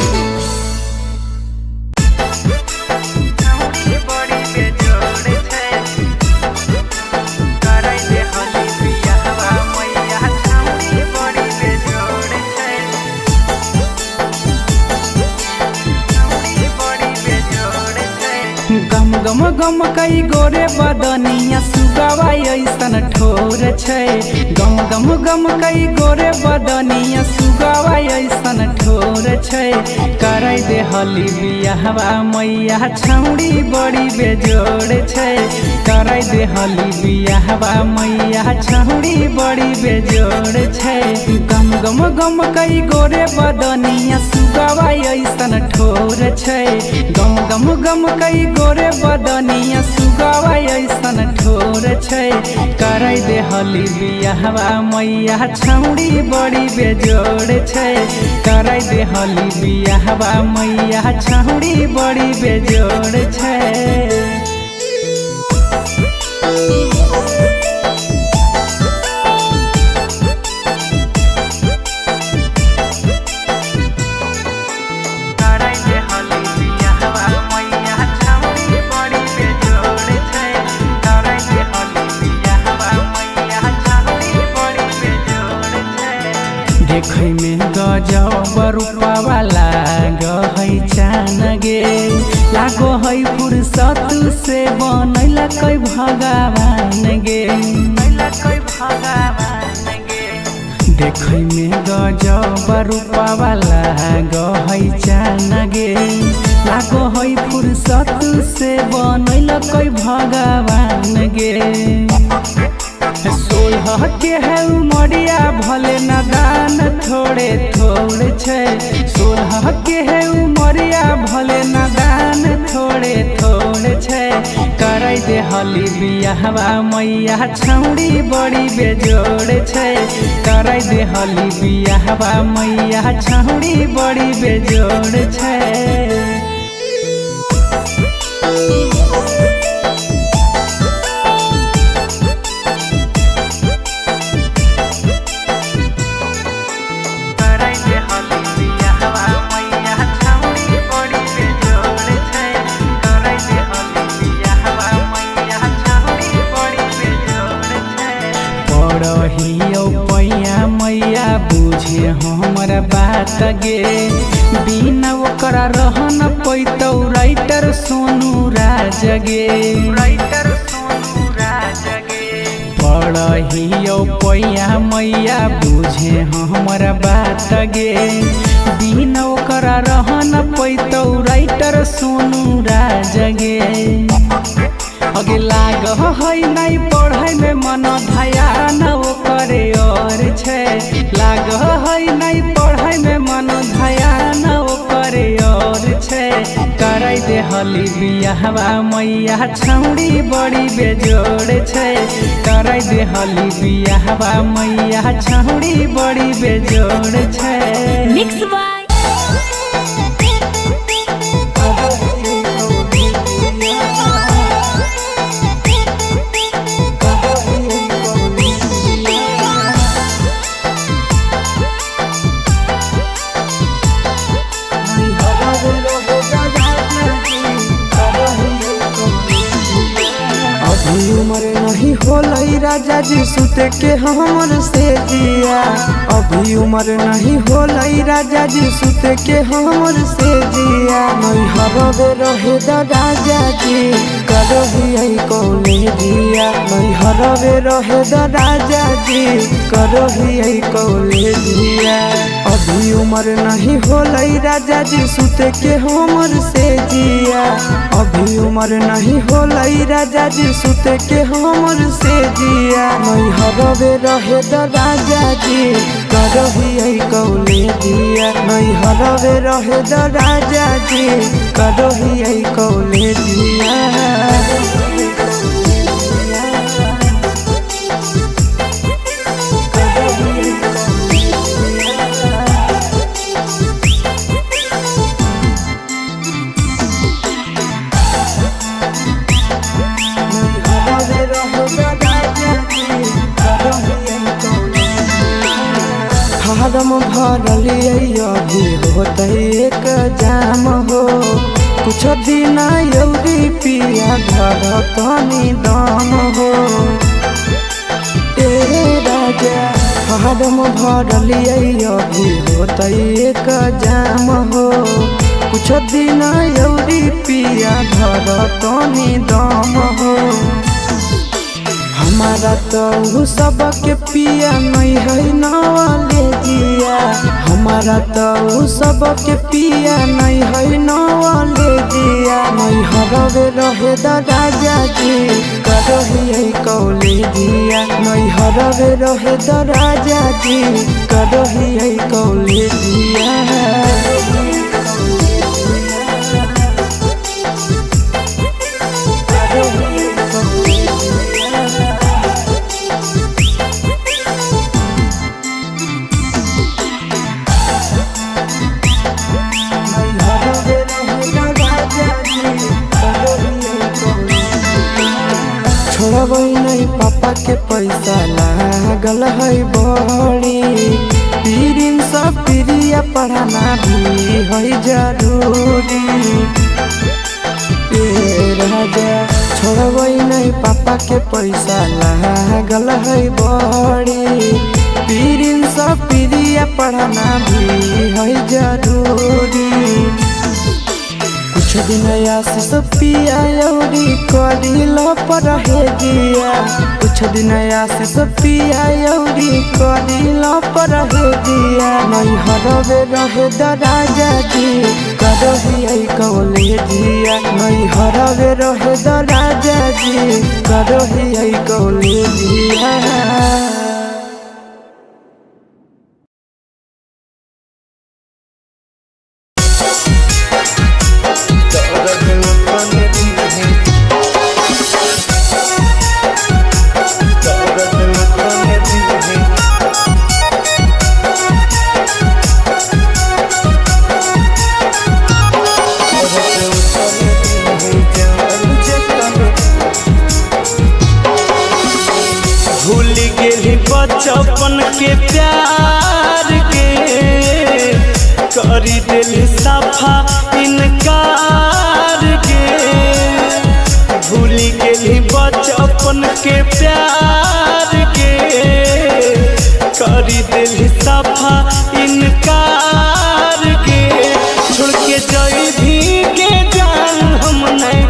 गम गम कई गोरे बदनिया सुगावा ऐसन ठोर छै गम गम गम कई गोरे बदनिया सुगावा ऐसन ठोर छै कराई दे हली बियाहवा मैया छौड़ी बड़ी बेजोड़ छै कराई दे हली बियाहवा मैया छौड़ी बड़ी बेजोड़ छै गम गम गम कई गोरे बदनिया सुगावा ऐसन ठोर छै गम गम गम कई गोरे बदनिया सुगावा ऐसन ठोर छै कराई दे हली बियाहवा मैया छौड़ी बड़ी बेजोड़ छै कराई दे हली बियाहवा मैया छौड़ी बड़ी बेजोड़ छै देखै में गजब रूपवा लागै चान गे लागो है फुर्सत से बनैला कै भगवान गे देखै में गजब रूपवा लागै चान गे लागो है फुर्सत से बनैला कै भगवान गे सोलह के है उमरिया भले नादान थोड़े थोड़े छै सोलह के है उमरिया भले नादान थोड़े थोड़े छै कराई दे हली बियाहवा मैया छौड़ी बड़ी बेजोड़ छै कराई दे हली बियाहवा मैया छौड़ी बड़ी बेजोड़ छै मैया बुझे हमरा बात गे बिना ओकरा रह न पैतौ राइटर सोनू राज गे पढ़ियो पैया मैया बुझे हमरा बात गे बिना ओकरा रह न पैतौ राइटर सोनू राज गे अगे लाग है नहीं पढ़ाई में मन ध्यान ओकरे और छै लाग है नहीं पढ़ाई में मन ध्यान ओकरे और छै करे देहली बियाहवा मैया छौड़ी बड़ी बेजोड़ छै कराई देहली बियाहवा मैया छौड़ी बड़ी बेजोड़ छै। मिक्स बाय उम्र नहीं होलई राजा जी सुते के हमर से जिया। अभी उम्र नहीं होलई राजा जी सुते के हमर से जिया। नहीं हरवे रहे द राजा जी करही कौले जिया। नहीं हरवे रहे द राजा जी करही कौले जिया। अभी उम्र नहीं होलई राजा जी सुते के हमर से जिया। अभी उम्र नहीं होलई राजा जी सुते के हमर से जिया। नहीं हरवे रहे द राजा जी करही कौले जिया। नहीं हरवे रहे द राजा जी करही कौले जिया। फारम भरलिए अभी होते एक जाम हो। कुछ दिन यौरी पिया घर तनी दाम हो। ए राजा फारम भरलिए अभी होते एक जाम हो। कुछ दिन यौरी पिया घर तनी दाम हो। हमारा तो सबके पिया नहीं है नवाले जिया। हमारा तो सबके पिया नहीं है नवाले जिया। नहीं हरवे रहे द राजा जी करही कौले जिया। नहीं हरवे रहे द राजा जी करही कौले जिया। छोड़बै नहीं पापा के पैसा लागल है बड़ी। पीरिन सब प्रिया पढ़ाना भी है जरूरी। राजा छोड़बै नहीं पापा के पैसा लागल है बड़ी। पीरिन सब प्रिया पढ़ाना भी है जरूरी। कुछ दिन आशीष पिया यौरी करिल पर हे जिया। कुछ दिन आशीष पिया यौरी करिल पर हे जिया। नहीं हरवे रहे द राजा जी करही कौले जिया। नहीं हरवे रहे द राजा जी करही कौले जिया। बचपन के प्यार के करी दिल सफा इनकार के। भूल गेली बचपन के प्यार के करी दिल सफा इनकार के। छोड़ के जाई भी के जान हम नहीं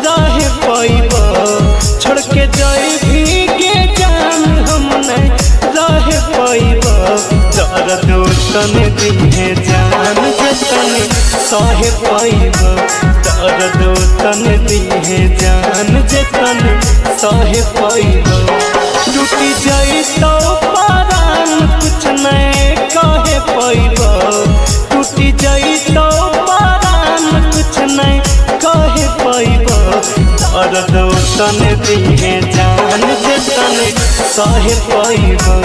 रह पाइब। छोड़ के जाई भी के जान हम नहीं रह पाइब। दर्द तने दिहे जान जतने सहे पाइब। दर्द तने दिहे जान जतने सहे पाइब। टूटी जाई तो परान कुछ नहीं कहे पाइब। टूटी जाई तो परान कुछ नहीं कहे दर्द तने दिहे जान जतने सहे पैबो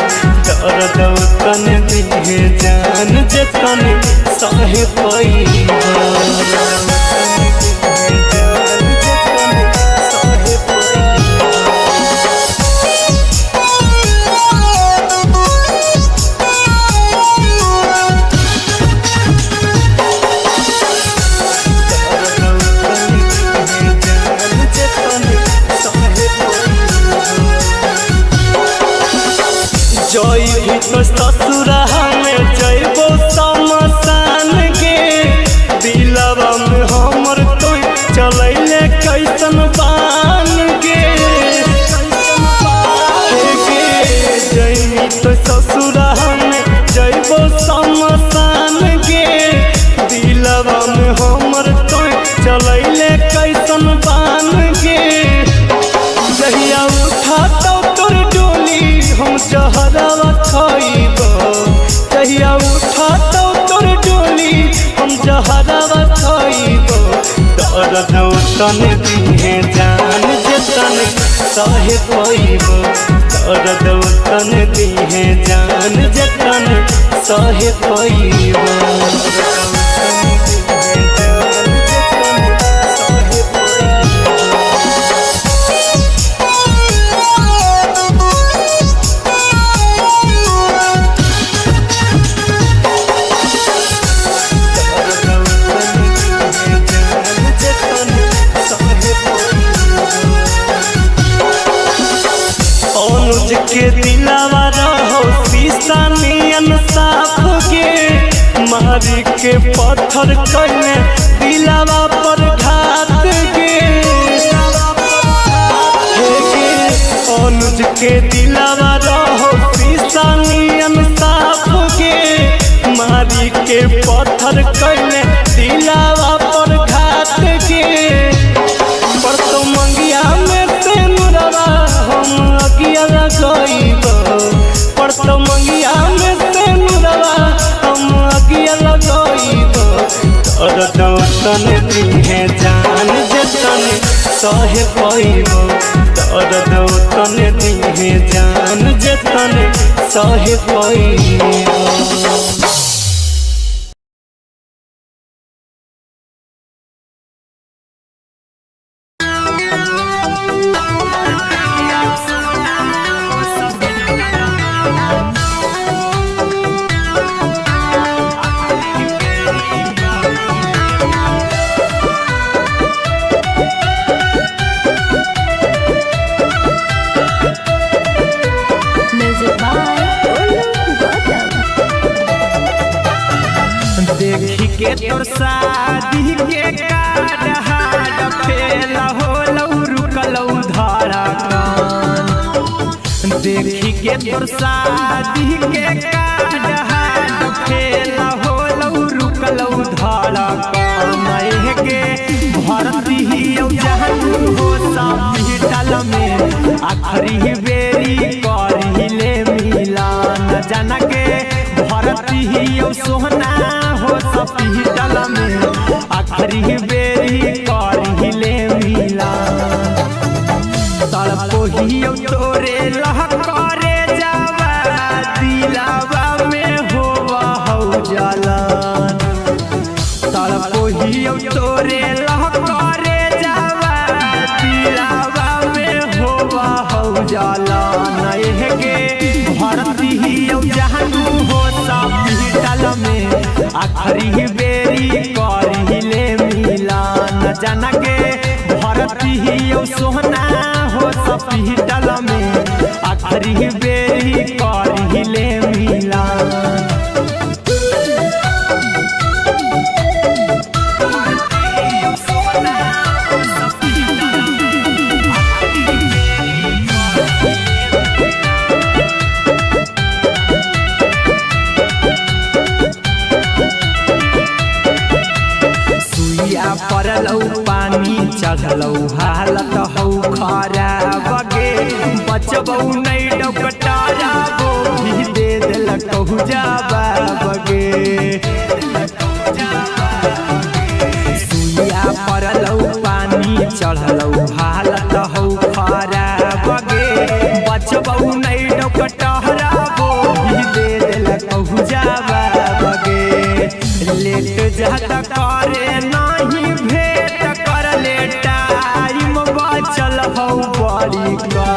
दर्द तने दिहे जान जतने सहे पैबो जई तो ससुरा में जइबो समसान के दिलवा में हमर तो चलैले कैसन बान के जई तो ससुरा में जइबो समसान के दिलवा में हमर तो चलैले कैसन बान के जहिया उठा तो तोर डोली हम जहरवा खइबो जहिया उठा तो तोर डोली हम जहरवा खइबो दर्द तने दिहे जान जतने सहे पैबो दर्द तने दिहे जान जतने सहे पैबो के दिलावा रहो शीशा नियन साफ के मारी के पत्थर कइले दिलावा पर घात के अनुज के दिलावा रहो शीशा नियन साफ के मारी के पत्थर कइले दिलावा पर घात के पर तो मंगिया में से नुरवा हम अगिया लगइबो पर तो मंगिया में से नुरवा हम अगिया लगइबो दर्द तने दिहे जान जतने सहे पैबो दर्द तने दिहे जान जतने सहे पैबो देखी के तोर शादी के कार्ड हाड फेल होलौ रुकलौ धड़कन देखी के तोर शादी के कार्ड हाड फेल होलौ रुकलौ धड़कन मैं के भरती हियौ जहन हो हॉस्पिटल में आखरी बेरी करिले मिलन जाना के भरती हियौ सोहना हॉस्पिटल में आखरी बेरी करिले मिलन तड़पोहियौ तोरे लह करे जावा दिलावा में होवा हौ जलन तड़पोहियौ तोरे लह करे जावा दिलावा में होवा हौ जलन के भरती हियौ जहनु हो हॉस्पिटल में आखरी बेरी करिले मिलन जाना के भरती हियौ सोहना हॉस्पिटल में आखरी बेरी करिले मिलन परलौ पानी चढ़लौ हालत हौ खराब गे बचबौ नहीं डकटाराबो भी दे देलकौ जवाब गे सुइया परलौ पानी चढ़लौ हालत लेट ज्यादा करे नहीं भेंट कर ले टाइम बचल हौ बड़ी का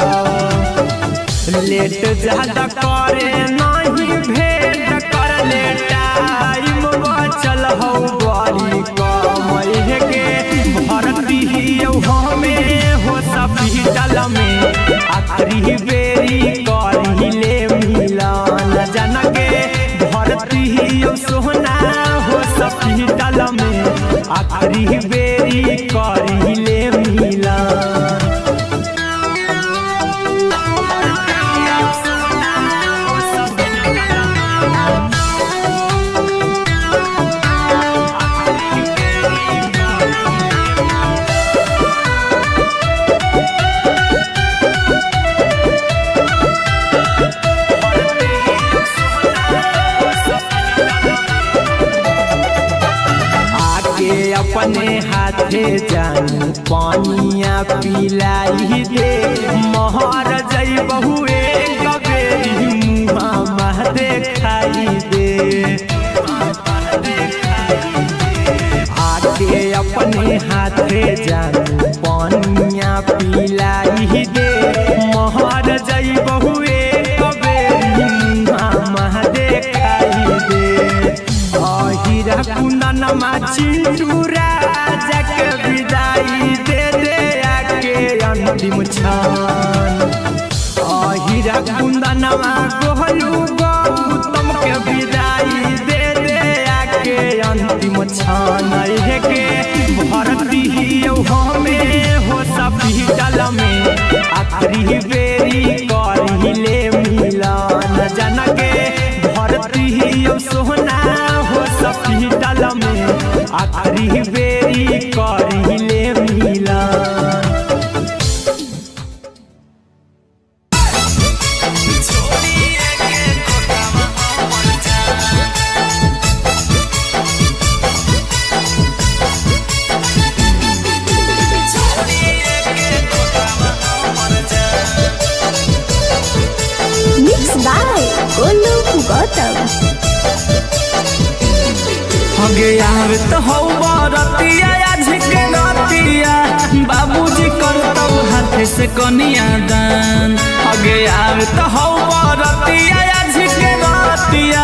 लेट ज्यादा करे नहीं भेंट कर ले टाइम बचल हौ बड़ी का मई के भरती हमें हो हॉस्पिटल में आखिरी बेरी करी ले मिलन जन के भरती सोना हो हॉस्पिटल में आखिरी बेरी करी ले मिलन। अपने हाथे जानू पानिया पिलाई दे महर जई बहुए कबेरी मुँह देखाई दे आके अपने हाथे जानू पानिया पिलाई दे महर जई बहुए कबेरी मुँह देखाई दे हीरा कुंदन चिंटू राजा के विदाई दे दे आके अंतिम क्षण हीरा कुंदन गोहलू गौतम के विदाई दे दे आके अंतिम क्षण के भरती हमें हो हॉस्पिटल में आखिरी बेरी करी ले मिलन जन के भरती सोना हो हॉस्पिटल में आखिरी बेरी करी ले मिलन। Mixed by Golu Gautam. हगे आवे तो हौ बरतिया आज के रतिया बाबूजी करतौ हाथे से कनिया दान हगे आवे तो हौ बरतिया आज के रतिया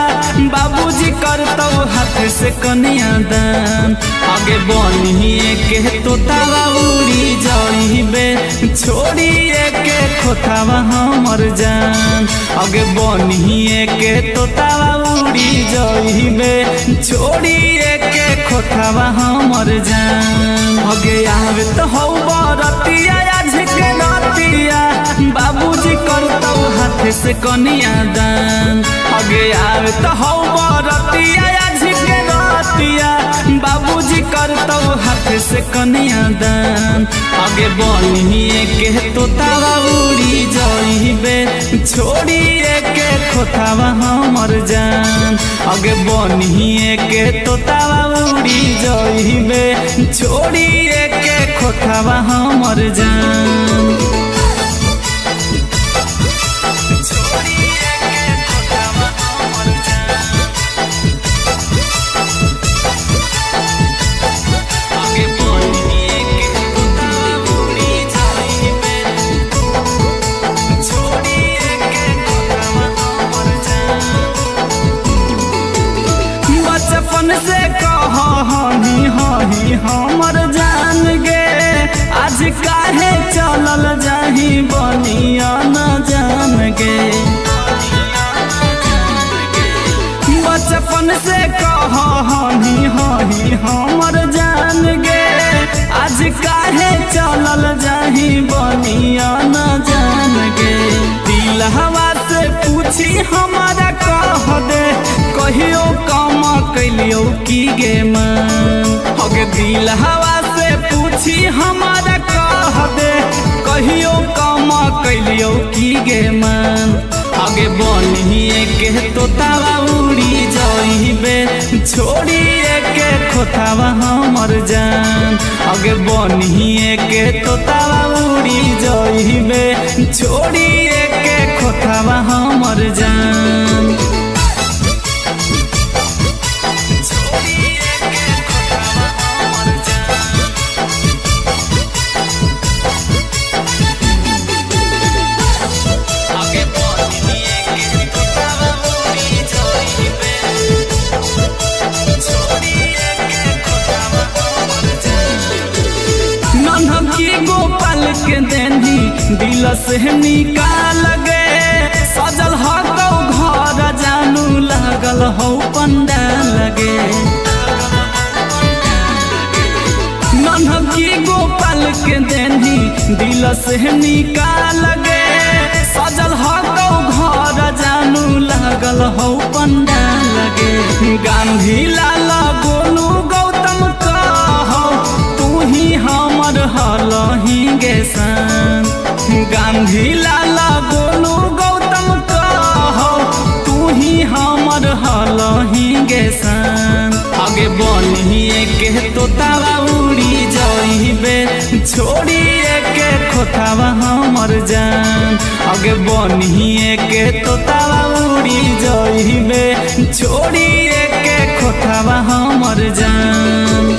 बाबूजी करतौ हाथे से कनिया दान हगे बनिए के तोतावा उड़ी जाइबे छोड़िए के खोतावा हमर जान हगे बनिए के तोतावा उड़ी जाइबे छोड़िए के खोतावा हमर जान हगे आवे तो हौ बरतिया आज के रतिया बाबूजी करतौ हाथे से कनिया दान हगे आवे तो हौ बरतिया आज के रतिया बाबूजी करतौ हाथे से कनिया दान हगे बनिए के तोतावा उड़ी जाइबे छोड़िए के खोतावा हमर जान हगे बनिए के तोतावा उड़ी जाइबे छोड़िए के खोतावा हमर जान। से कही हमर जान गे आज काहे चलल जाही बनिया न जान गे बचपन से कही हमर जान गे आज काहे चलल जाही बनिया न जान गे दिल हवा से पूछी हमारा कह दे कहियो काम कैलियो की गे मन हगे दिल हवा से पूछी हमारा कह दे कहियो काम कैलियो की गे मन हगे बनिए के तोतावा उड़ी जाइबे छोड़िए के खोतावा हमर जान हगे बनिए के तोतावा उड़ी जाइबे छोड़िए के खोतावा हमर जान। छोड़िए दिल से निकाल गे सजल हो घर जानू लागल हो पंडाल गे नन्हकी गोपाल के देनी दिल से निकाल गे सजल हो घर जानू लागल हो पंडाल गे गांधी लाल गोलू गौतम कहो तू ही हमर हलही गे सन गांधी लाल गोलू गौतम कहो तू ही हमर हलही गे सन आगे बनिए के तोतावा उड़ी जाइबे छोड़िए के खोतावा हमर जान आगे बनिए के तोतावा उड़ी जाइबे छोड़िए के खोतावा हमर जान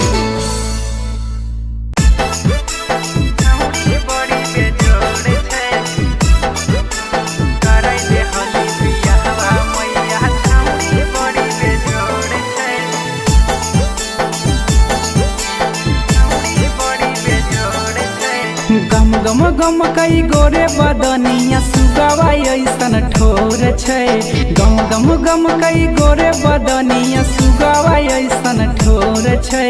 गम गम गम कई गोरे बदनिया सुगवा ऐसन ठोर छै गम गम गम कई गोरे बदनिया सुगवा ऐसन ठोर छै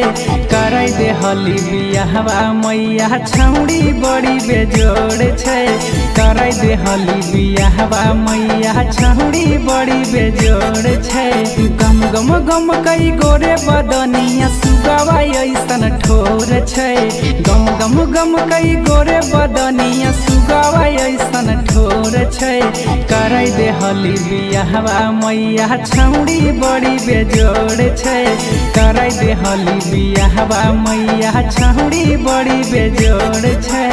कराई दे हली बियाहवा मैया छौड़ी बड़ी बेजोड़ छै कराई दे हली बियाहवा मैया छौड़ी बड़ी बेजोड़ छै गम गम गम कई गोरे बदनिया सुगवा ऐसन ठोर छै गम गम गम कई गोरे बदनिया सुगवा ऐसन ठोर छै कराई दे हली बियाहवा मैया छौड़ी बड़ी बेजोड़ छै कराई दे हली बियाहवा मैया छौड़ी बड़ी बेजोड़ छै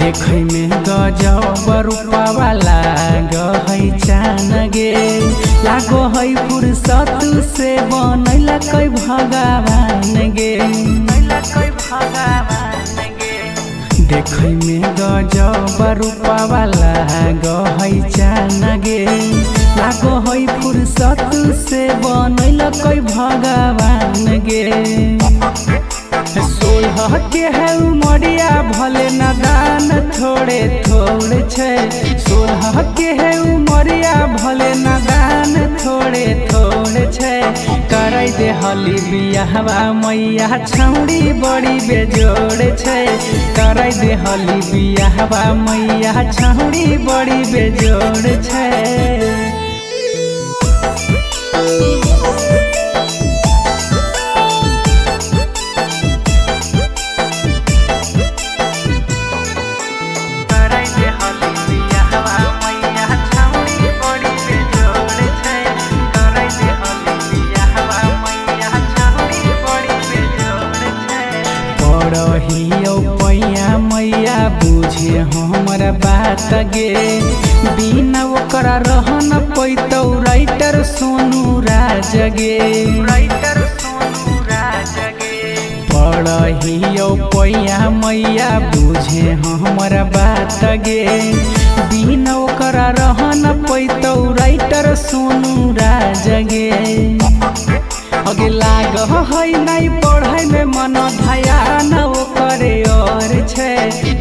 देखै में गजब रूपवा लागै चान गे लागो है फुर्सत से बनैला कै भगवान गे देखै में गजब रूपवा लागै चान गे लागो है फुर्सत से बनैला कै भगवान गे सोलह के है उमरिया भले नादान थोड़े थोड़े छै सोलह के है उमरिया भले नादान थोड़े थोड़े छै कराई दे हली बियाहवा मैया छौड़ी बड़ी बेजोड़ छै कराई दे हली बियाहवा मैया छौड़ी बड़ी बेजोड़ छै मैया बुझे हमरा बात गे बिना ओकरा रह न पैतौ राइटर सोनू राज गे पढ़ियो पैया मैया बुझे हमरा बात गे बिना ओकरा रह न पैतौ राइटर सोनू राज गे अगे लाग है नहीं पढ़ाई में मन ध्यान ओकरे और छै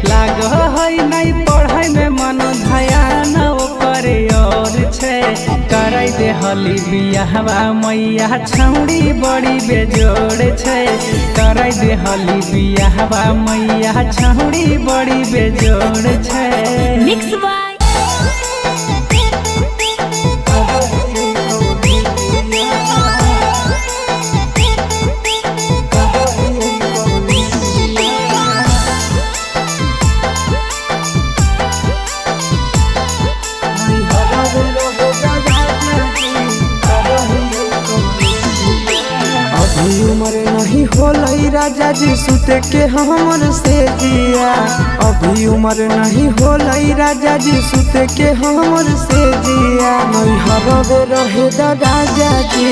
लाग है नहीं पढ़ाई में मन ध्यान ओकरे और छै कराई दे हली बियाहवा मैया छौड़ी बड़ी बेजोड़ छै कराई दे हली बियाहवा मैया छौड़ी बड़ी बेजोड़ छै मिक्स बाय उम्र नहीं होलई राजा जी सुते के हमर से जिया अभी उम्र नहीं होलई राजा जी सुते के हमर से जिया नहीं हरबे रहे दा राजा जी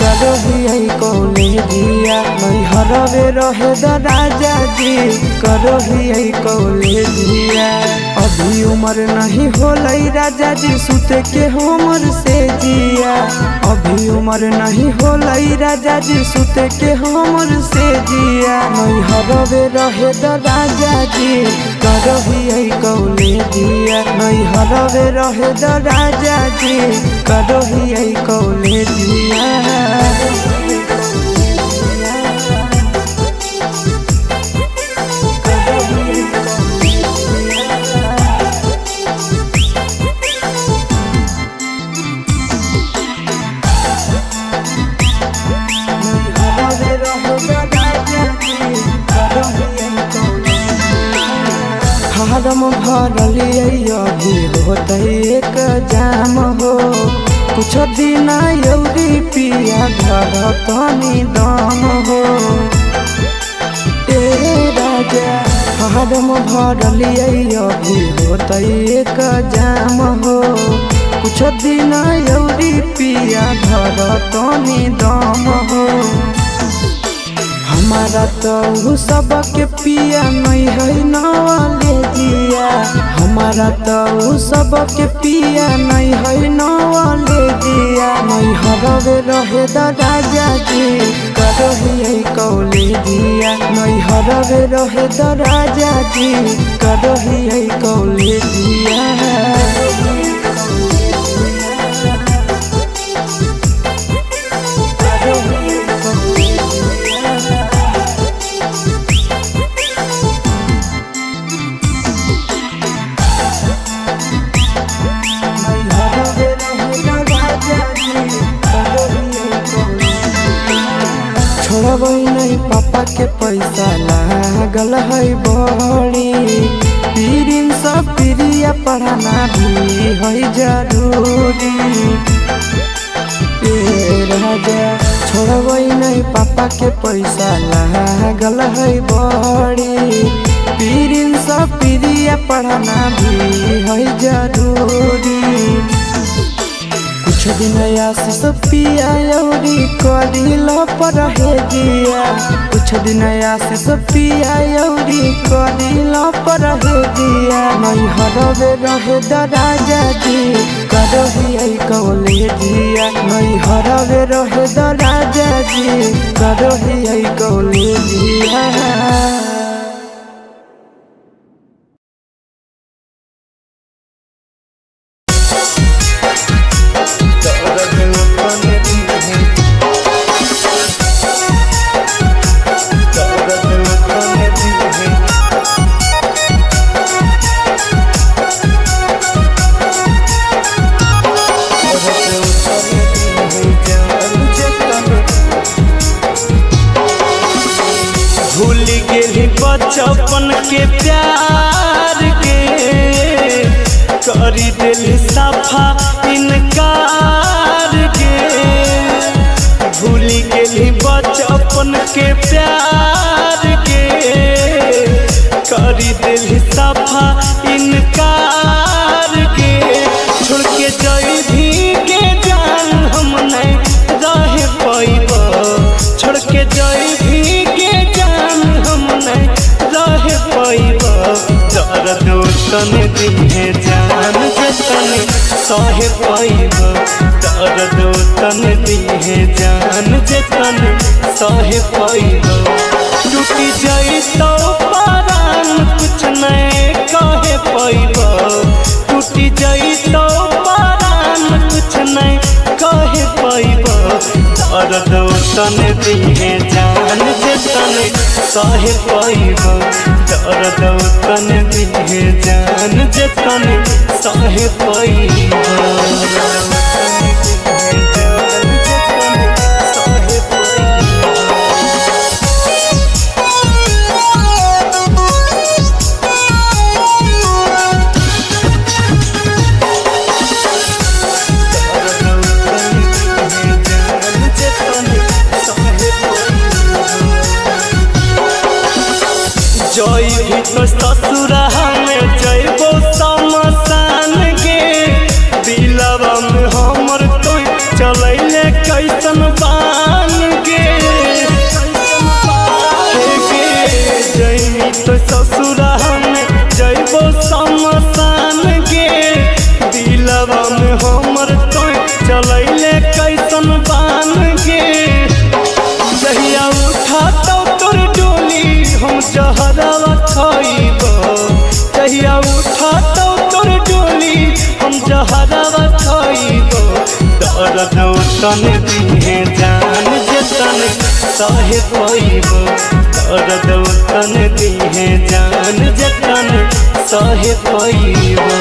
करही कॉलेजिया नहीं हरवे रहे द राजा जी करही कॉलेजिया अभी उम्र नहीं होलई राजा जी सुते के हमर से जिया अभी उम्र नहीं होलई राजा जी सुते के हमर से जिया नहीं हरवे रहे द राजा जी करही कॉलेजिया नहीं हरवे रहे द राजा जी करही कॉलेजिया फारम भरलिए अभी होते एक जाम हो कुछ दिन यौरी पिया घर तनी दम हो ए राजा फारम भरलिए अभी होते एक जाम हो कुछ दिन यौरी पिया घर तनी दम हो हमारा तो सबके पिया नहीं है नवाले जिया हमारा तो सबके पिया नहीं है नवाले जिया नहीं हरवे रहे द राजा जी करही कॉलेजिया नहीं हरवे रहे द राजा जी करही कॉलेजिया छोड़बई नहीं पापा के पैसा लागल है बड़ी पीरिन सब प्रिया पढ़ाना भी है जरूरी राजा छोड़बई नहीं पापा के पैसा लागल है बड़ी पीरिन सब प्रिया पढ़ाना भी है जरूरी कुछ दिन आशीष पिया यौरी करिल पर जिया कुछ दिन आशीष पिया यौरी करिल पर जिया नहीं हरवे रहे द राजा जी करही कॉलेजिया नहीं हरवे रहे द राजा जी करही कॉलेजिया बचपन के प्यार के करी दिल सफा इनकार के भूल गेली बचपन के प्यार के करी दिल सफा इनकार के छोड़ के जाई भी के जान हम नहीं रह पाइब छोड़ के जाई भी के जान हम नहीं रह पाइब दर्द तन दिहे जान जतन सह पाइब दर्द तन दिहे जान जतन सह पाइब टूटी जाई तो परान कुछ नहीं कहे पाइब टूटी जाई तो परान कुछ नहीं कहे पाइब दर्द तन दिहे जान जतन सह पाइब दर्द तन दिहे जान जतन सह पाइब जई तो ससुरा में जइबो समसान गे दिलवा में हमर तो चलैले कैसन बान जहरवा खइबो दर्द तन दिहे जान जतन सहे पइबो दर्द तन दिहे जान जतन सहे पइबो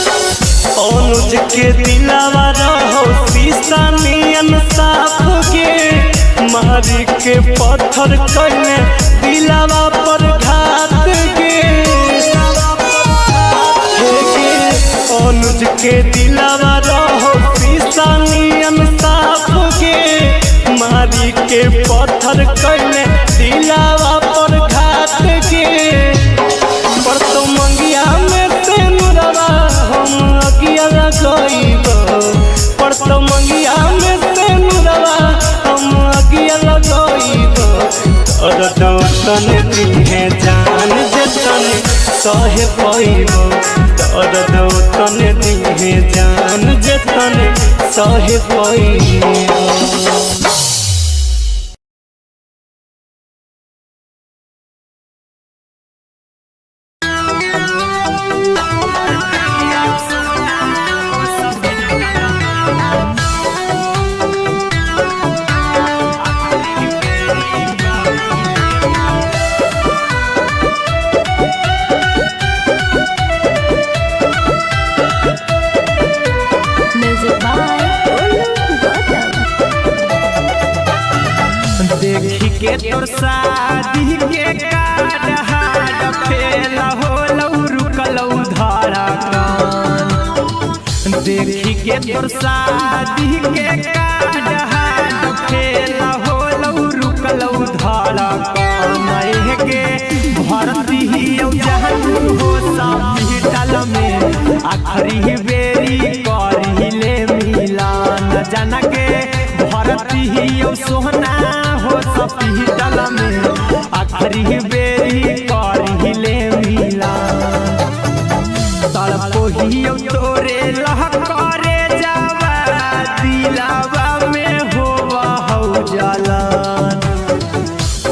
अनुज के दिलावा रहो शीशा नियन साफ गे मारी के पत्थर कइने दिलावा पर घात गे अनुज के दिलावा रहो शीशा नियन साफ गे मारी के पत्थर कइने दिलावा पर घात गे पर तो मंगिया में से नुरवा हम अगिया लगइबो पर तो मंगिया में से नुरवा हम अगिया लगइबो दर्द तन दिहे जान जतन सहे पइबो दर्द तन दिहे जान जतन सहे पइबो। देखी के तोर शादी के कार्ड हाड फेल होलौ रुकलौ धड़कन देखी के तोर शादी के कार्ड हाड फेल होलौ रुकलौ धड़कन के भरती जहन हो हॉस्पिटल में आखिरी बेरी करिले मिलन जान के भरती सोहना हॉस्पिटल में आखिरी बेरी करिले मिलन तड़पोहियो तोरे लह करे जावा दिलावा में होवा हौ जलन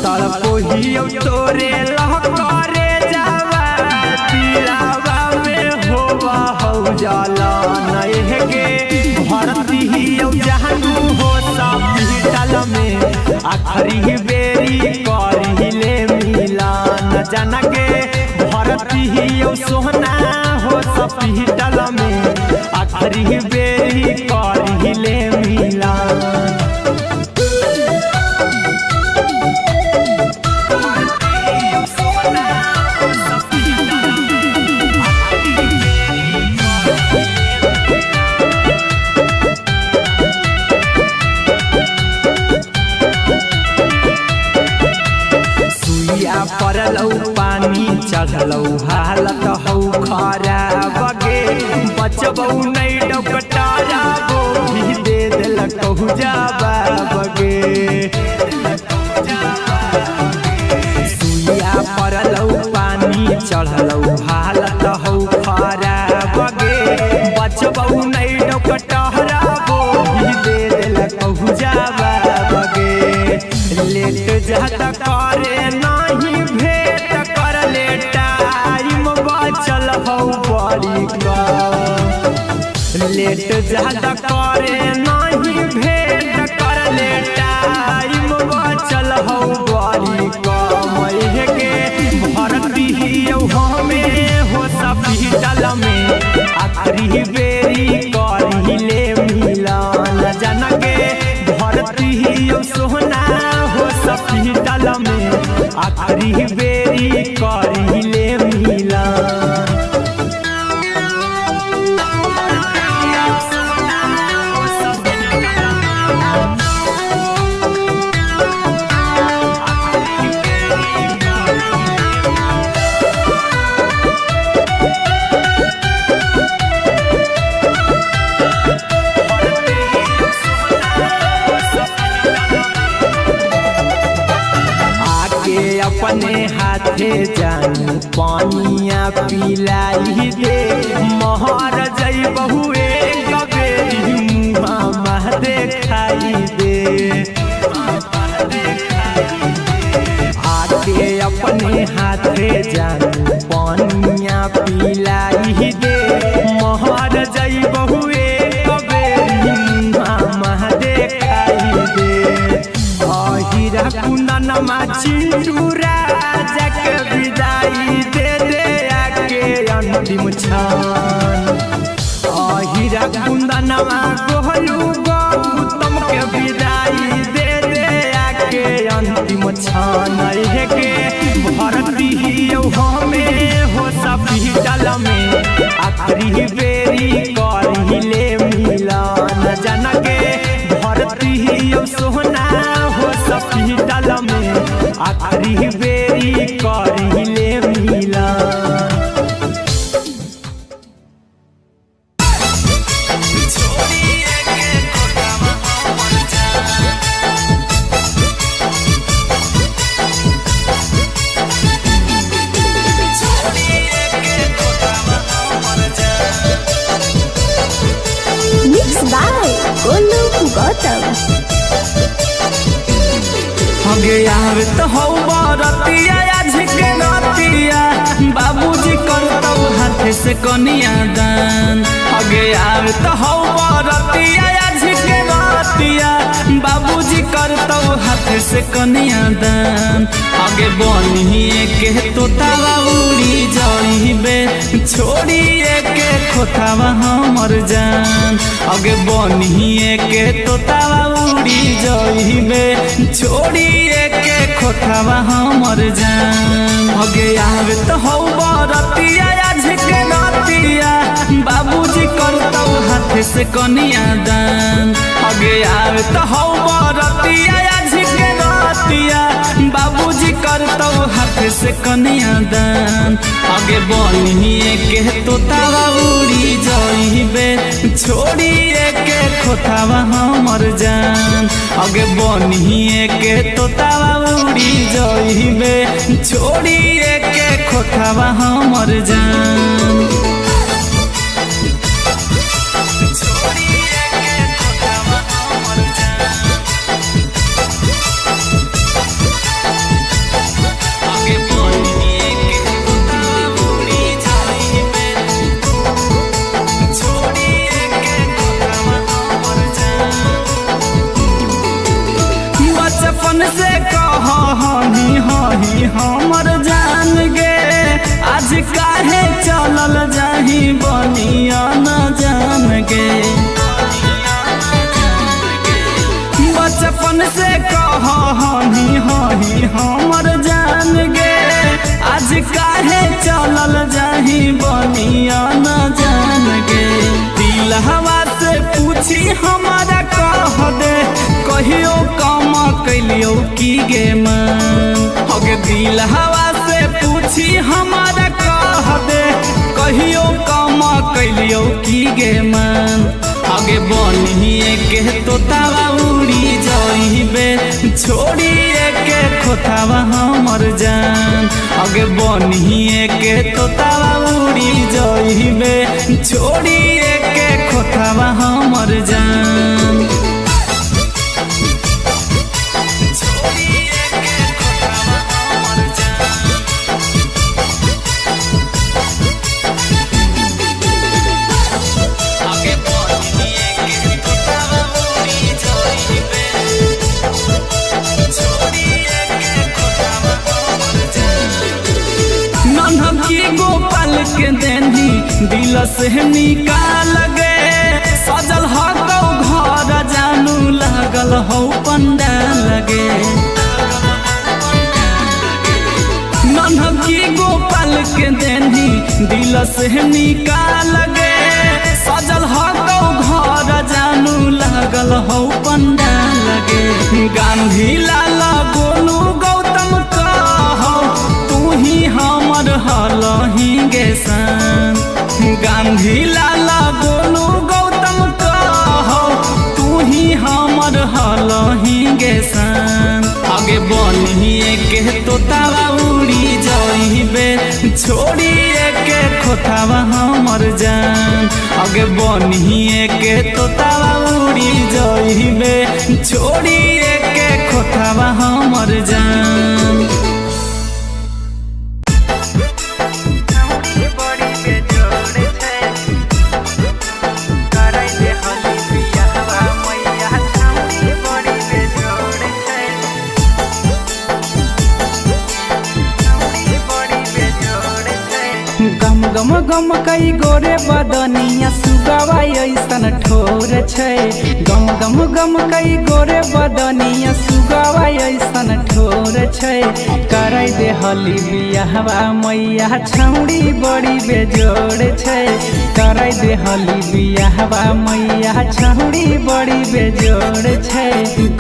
तड़पोहियो तोरे लह करे जावा दिलावा में होवा हौ जलन के भरती जहन हो हॉस्पिटल में आखिरी बेरी करिले मिलन जान के भरती सोहना हॉस्पिटल में आखिरी बेरी करिले मिलन परलौ पानी चढ़लौ हालत हौ खराब गे बचबौ नहीं डकटाराबो भी दे देलकौ जवाब गे सुइया परलौ पानी चढ़लौ हालत हौ खराब गे बचबौ नहीं डकटाराबो भी दे देलकौ जवाब गे लेट जाता करे नहीं भेट कर ले टाइम बचल हौ बड़ी लेट ज्यादा करे नहीं भेट कर ले टाइम बचल हौ बड़ी कमई के भरती हमें हॉस्पिटल में आखिरी बेरी करिले मिलन जान के भरती सोहना हॉस्पिटल में आखिरी बेरी करिले मिलन अपने हाथे जानू पानिया पिलाई दे महर जई बहुए कबेरी मुहा देखाई दे आके अपने हाथे जानू पानिया पिलाई दे महर जई बहुए कबेरी मुहा देखाई दे हीरा कुंदन चिंटू राजा के विदाई दे दे आके अंतिम क्षण हीरा कुंदन गोलू गौतम के विदाई दे दे आके अंतिम क्षण के भरती हमें हो हॉस्पिटल में आखिरी बेरी करिले मिलन जन के भरती सोहना हॉस्पिटल में आखिरी बेरी करिले मिलन। Mixed by Golu Gautam. हगे आवे तो हो बरतिया आज के रतिया बाबूजी करतौ हाथ से कनिया दान हगे आवे तो हो बरतिया आज के रतिया बाबूजी करतौ हाथ से कनिया दान हगे बनिए के तोतावा उड़ी जाइबे छोड़िए के खोतावा हमर जान हगे बनिए के तोतावा उड़ी जाइबे छोड़िए के खोतावा हमर जान हगे आवे तो हो बरतिया आज के रतिया बाबूजी करतौ हाथ से कनिया दान हगे आवे तो हो बरतिया आज के रतिया बाबूजी करतौ हाथ से कनिया दान हगे बनिए के तोतावा उड़ी जाइबे छोड़िए के खोतावा हमर जान हगे बनिए के तोतावा उड़ी जाइबे छोड़िए के खोतावा हमर जान छोड़िए के खोतावा हमर जान हगे बनिए के तोतावा उड़ी जाइबे छोड़िए के खोतावा हमर जान बचपन से कही हमर जान गे आज काहे चलल जाही बनिया न जान गे बचपन से कही हमर जान गे आज काहे चलल जाही बनिया न जान गे दिल हवा से पूछी हमारा कह दे कहियो काम कैलियो की गे मन हगे दिल हवा से पूछी हमारा कह दे कहियो काम कैलियो की गे मन हगे बनिए के तोतावा उड़ी जाइबे छोड़िए के खोतावा हमर जान हगे बनिए के तोतावा उड़ी जाइबे छोड़िए के खोतावा हमर जान छोड़िए के खोतावा हमर जान हगे बनिए के तोतावा उड़ी जाइबे छोड़िए के खोतावा हमर जान नन्हकी गोपाल के देनी दिल से निकाल गे सजल हो घर जानू लागल हो पंडाल गे नन्हकी गोपाल के देनी दिल से निकाल गे सजल हो घर जानू लागल हो पंडाल गे गांधी लाला गोलू गौतम कहो तू ही हमर हलही गे सन गांधी लाला गोलू गौतम कहो तू ही हमर हलही गे सन आगे बनिए के तोतावा खोठावा हमर जान अगे बनिए के तोतावा उड़ी जइबे छोड़िए के खोठावा हमर जान गम गम गम कई गोरे बदनिया सुगावा ऐसन ठोर छै गम गम गम कई गोरे बदनिया सुगावा ऐसन ठोर छै करे दे हली बियाहवा मैया छौड़ी बड़ी बेजोड़ छै करे दे हली बियाहवा मैया छौड़ी बड़ी बेजोड़ छै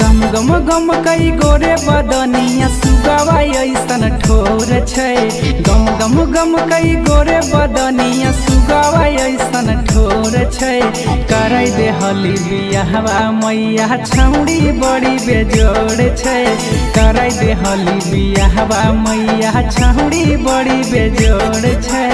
गम गम गम कई गोरे बदनिया सुगावा ऐसन ठोर छै गम गम गम कई गोरे बदनिया सुगावा ऐसन ठोर छै करे दे हली बियाहवा मैया छौड़ी बड़ी बेजोड़ छै करे दे हली बियाहवा मैया छौड़ी बड़ी बेजोड़ छै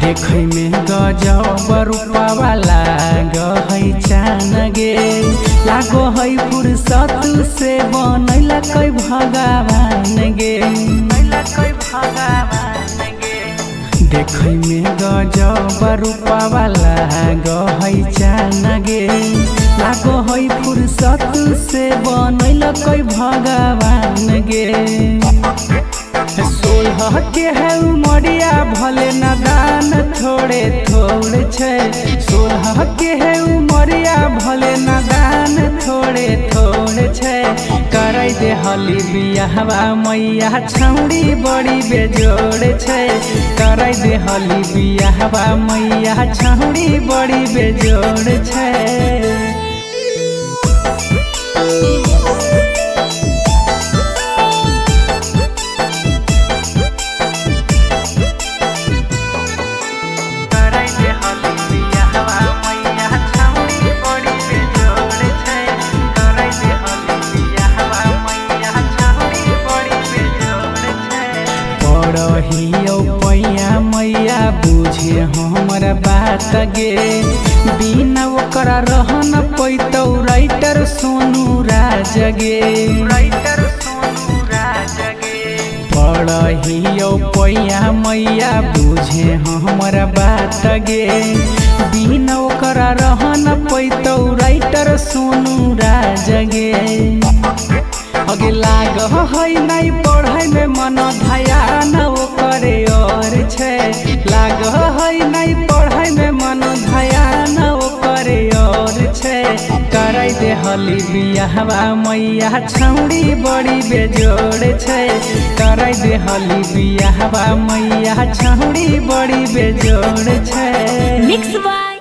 देखै में गजब रूपवा लागै चान गे लागो है फुर्सत से बनैलकै भगवान गे देखै में गजब रूपवा लागै चान गे लागो है फुर्सत से बनैलकै भगवान गे 16 के है उमरिया भले नादान थोड़े थोड़े छै 16 के है उमरिया भले नादान थोड़े थोड़े छै करे दे हली बियाहवा मैया छौड़ी बड़ी बेजोड़ छै करे दे हली बियाहवा मैया छौड़ी बड़ी बेजोड़ छै मैया बुझे हमर बात गे बिना ओकरा रह न पैतौ राइटर सोनू राज गे पढ़ियो पैया मैया बुझे हमर बात गे बिना ओकरा रह न पैतौ राइटर सोनू राज गे अगे लाग है नहीं पढ़ाई में मन ध्यान ओकरे और छै लाग है नहीं पढ़ाई में मन ध्यान ओकरे और छै करे दे हली बियाहवा मैया छौड़ी बड़ी बेजोड़ छै करे दे हली बियाहवा मैया छौड़ी बड़ी बेजोड़ छै मिक्स बाय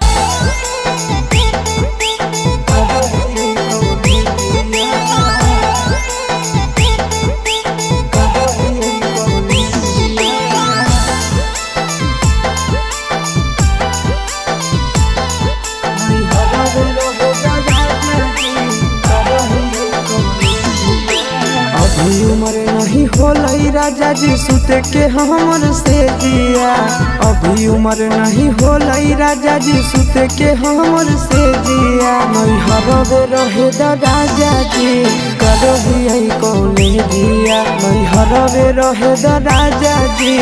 उमर नहीं होलई राजा जी सुते के हमर से जिया अभी उमर नहीं होलई राजा जी सुते के हमर से जिया नहीं हरवे रहे द राजा जी करही कौले जिया नहीं हरवे रहे द राजा जी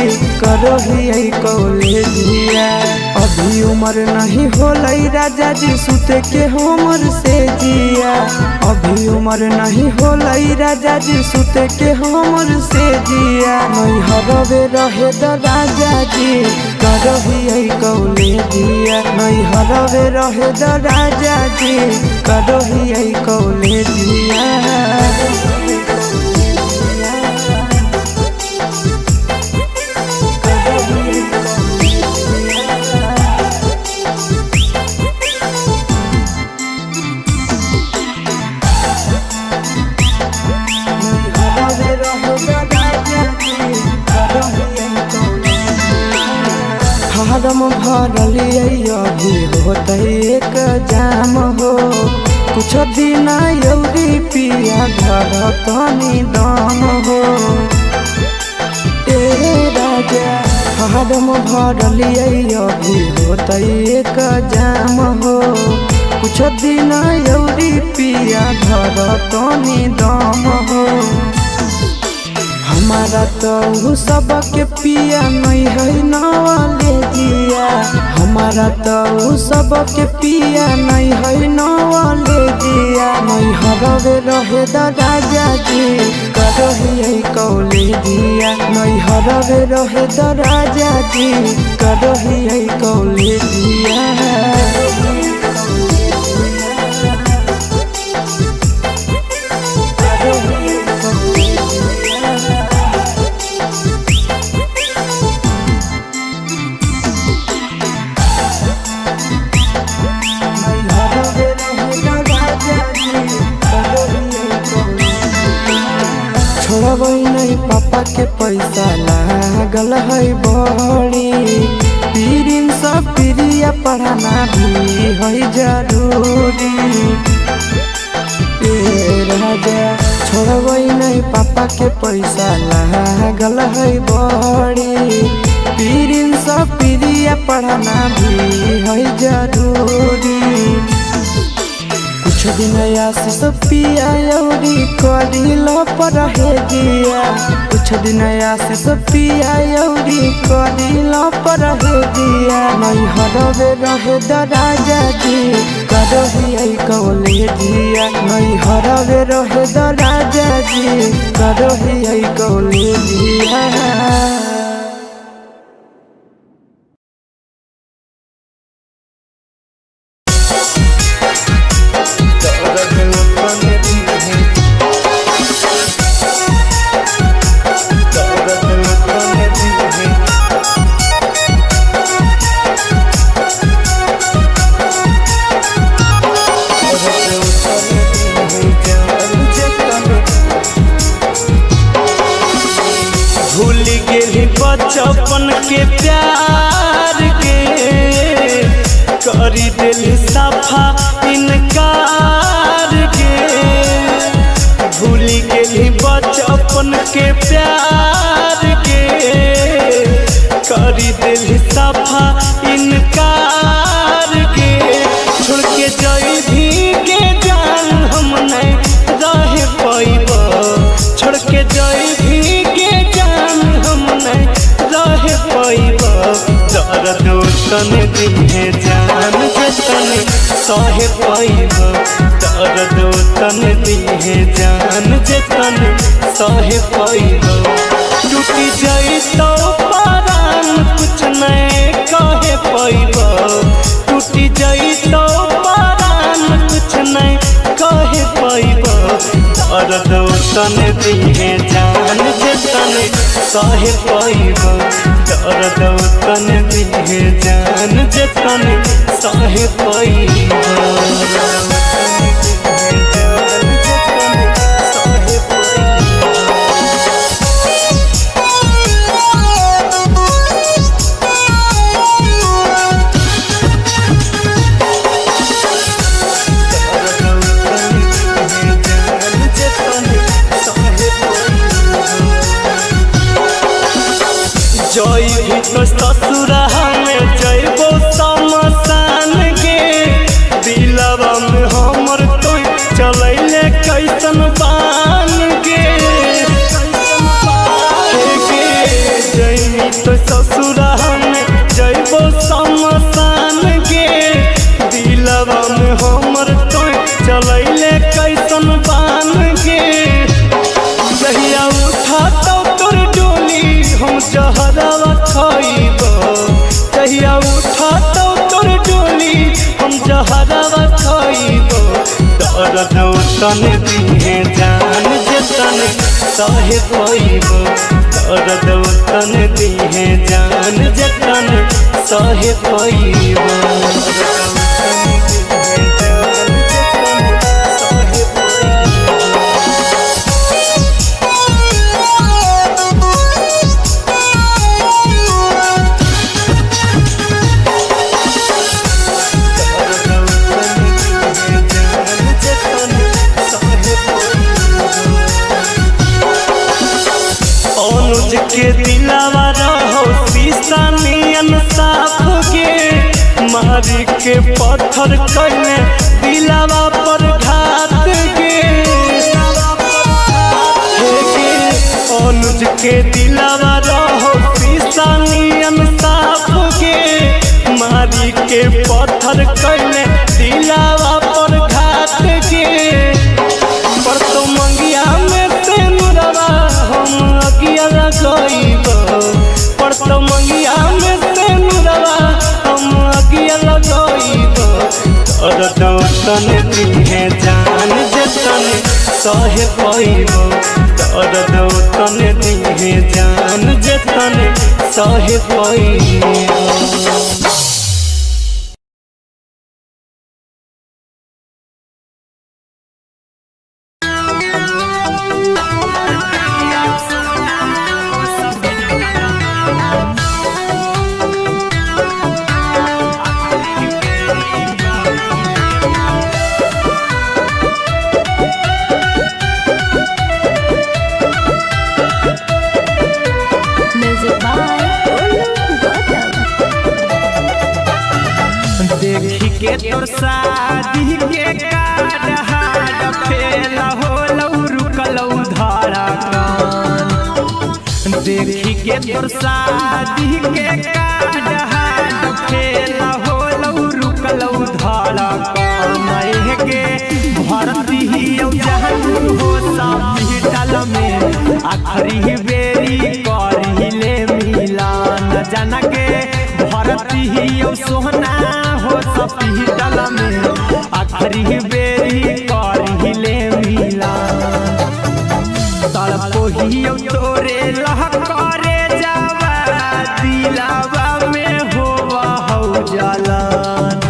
करही कौले जिया अभी उमर नहीं होलई राजा जी सुते के हमर से जिया अभी उमर नहीं होलई राजा जी सुते के हमर से जिया नहीं हरवे रहे द राजा जी करही कौले जिया नहीं हरवे रहे द राजा जी करही कौले जिया होता एक जाम हो कुछ दिन यौरी पिया घर तनी दम हो ए राजा फारम भरलिए अभी होता एक जाम हो कुछ दिन यौरी पिया घर तनी दम हो हमारा तो सबके पिया नहीं है नवाले दिया हमारा तो सबके पिया नहीं है नवाले दिया नहीं हरवे रहे द राजा जी करही कौले दिया नहीं हरवे रहे द राजा जी करही कौले दिया छोड़बै नहीं पापा के पैसा लागल है बड़ी पीरिन सब प्रिय पढ़ाना भी है जरूरी राजा छोड़बै नहीं पापा के पैसा लागल है बड़ी पीरिन सब प्रिय पढ़ाना भी है जरूरी कुछ दिन आशीष पिया यौरी करिल पर रहे दिया कुछ दिन आशीष पिया यौरी करिल पर रहे दिया नहीं हरवे रहे द राजा जी करही कौले दिया नहीं हरवे रहे द राजा जी करही कौले दिया बचपन के प्यार के करी दिल सफा इनकार के भूल गेली बचपन के प्यार के करी दिल सफा इनकार के छोड़ के जाई भी के जान हम नहीं रह पाइब छोड़ के जाई भी के जान हम नहीं रह पाइब दर्द तन दिहे जान जतन सहे पाइब दर्द तन दिहे जान जतन सहे पाइब टूटी जाई तो परान कुछ नहीं कहे पाइब टूटी जाई तो परान कुछ नहीं कहे पाइब दर्द तन दिहे जान जतन सहे पाइब दर्द तन दिहे जान जतन सहे पाइब जय भी तो ससुरा में जयबो समसान गे दिलवा में हमर तो चलैले कैसन बान गे जय तो ससुरा में जयबो समसान गे दिलवा में हमर तो चलैले कैसन बान गे जहिया उठा तो तोर डोली हम जहरवा खाइब जहिया उठा तो तोर डोली हम जहरवा खाइब दर्द तन दिहे जान जतन सहे पाइब दर्द तन दिहे जान जतन सहे पाइब के दिलावा रहो शीशा नियन साफ गे मारी के पत्थर कइले दिलावा पर घात गे अनुज के दिलावा रहो शीशा नियन साफ गे मारी के पत्थर कइले दिलावा पर घात गे पर तो मंगिया में से नुरवा हम अगिया लगइब पर तो मंगिया में से नुरवा हम अगिया लगइब और तने दिहे जान जतने सहे पइब और तने दिहे जान जतने सहे पइब। देखी के तोर शादी के कार्ड हाड फेल होलौ रुकलौ धड़कन देखी के तोर शादी के कार्ड हाड फेल होलौ रुकलौ धड़कन के भरती जहन हो हॉस्पिटल में आखिरी बेरी करिले मिलन जाना के भरती सोहना हो हॉस्पिटल में आखिरी बेरी करिले मिलन तड़पोहियो तोरे लह करे जावा दिलावा में होवा हौ जलन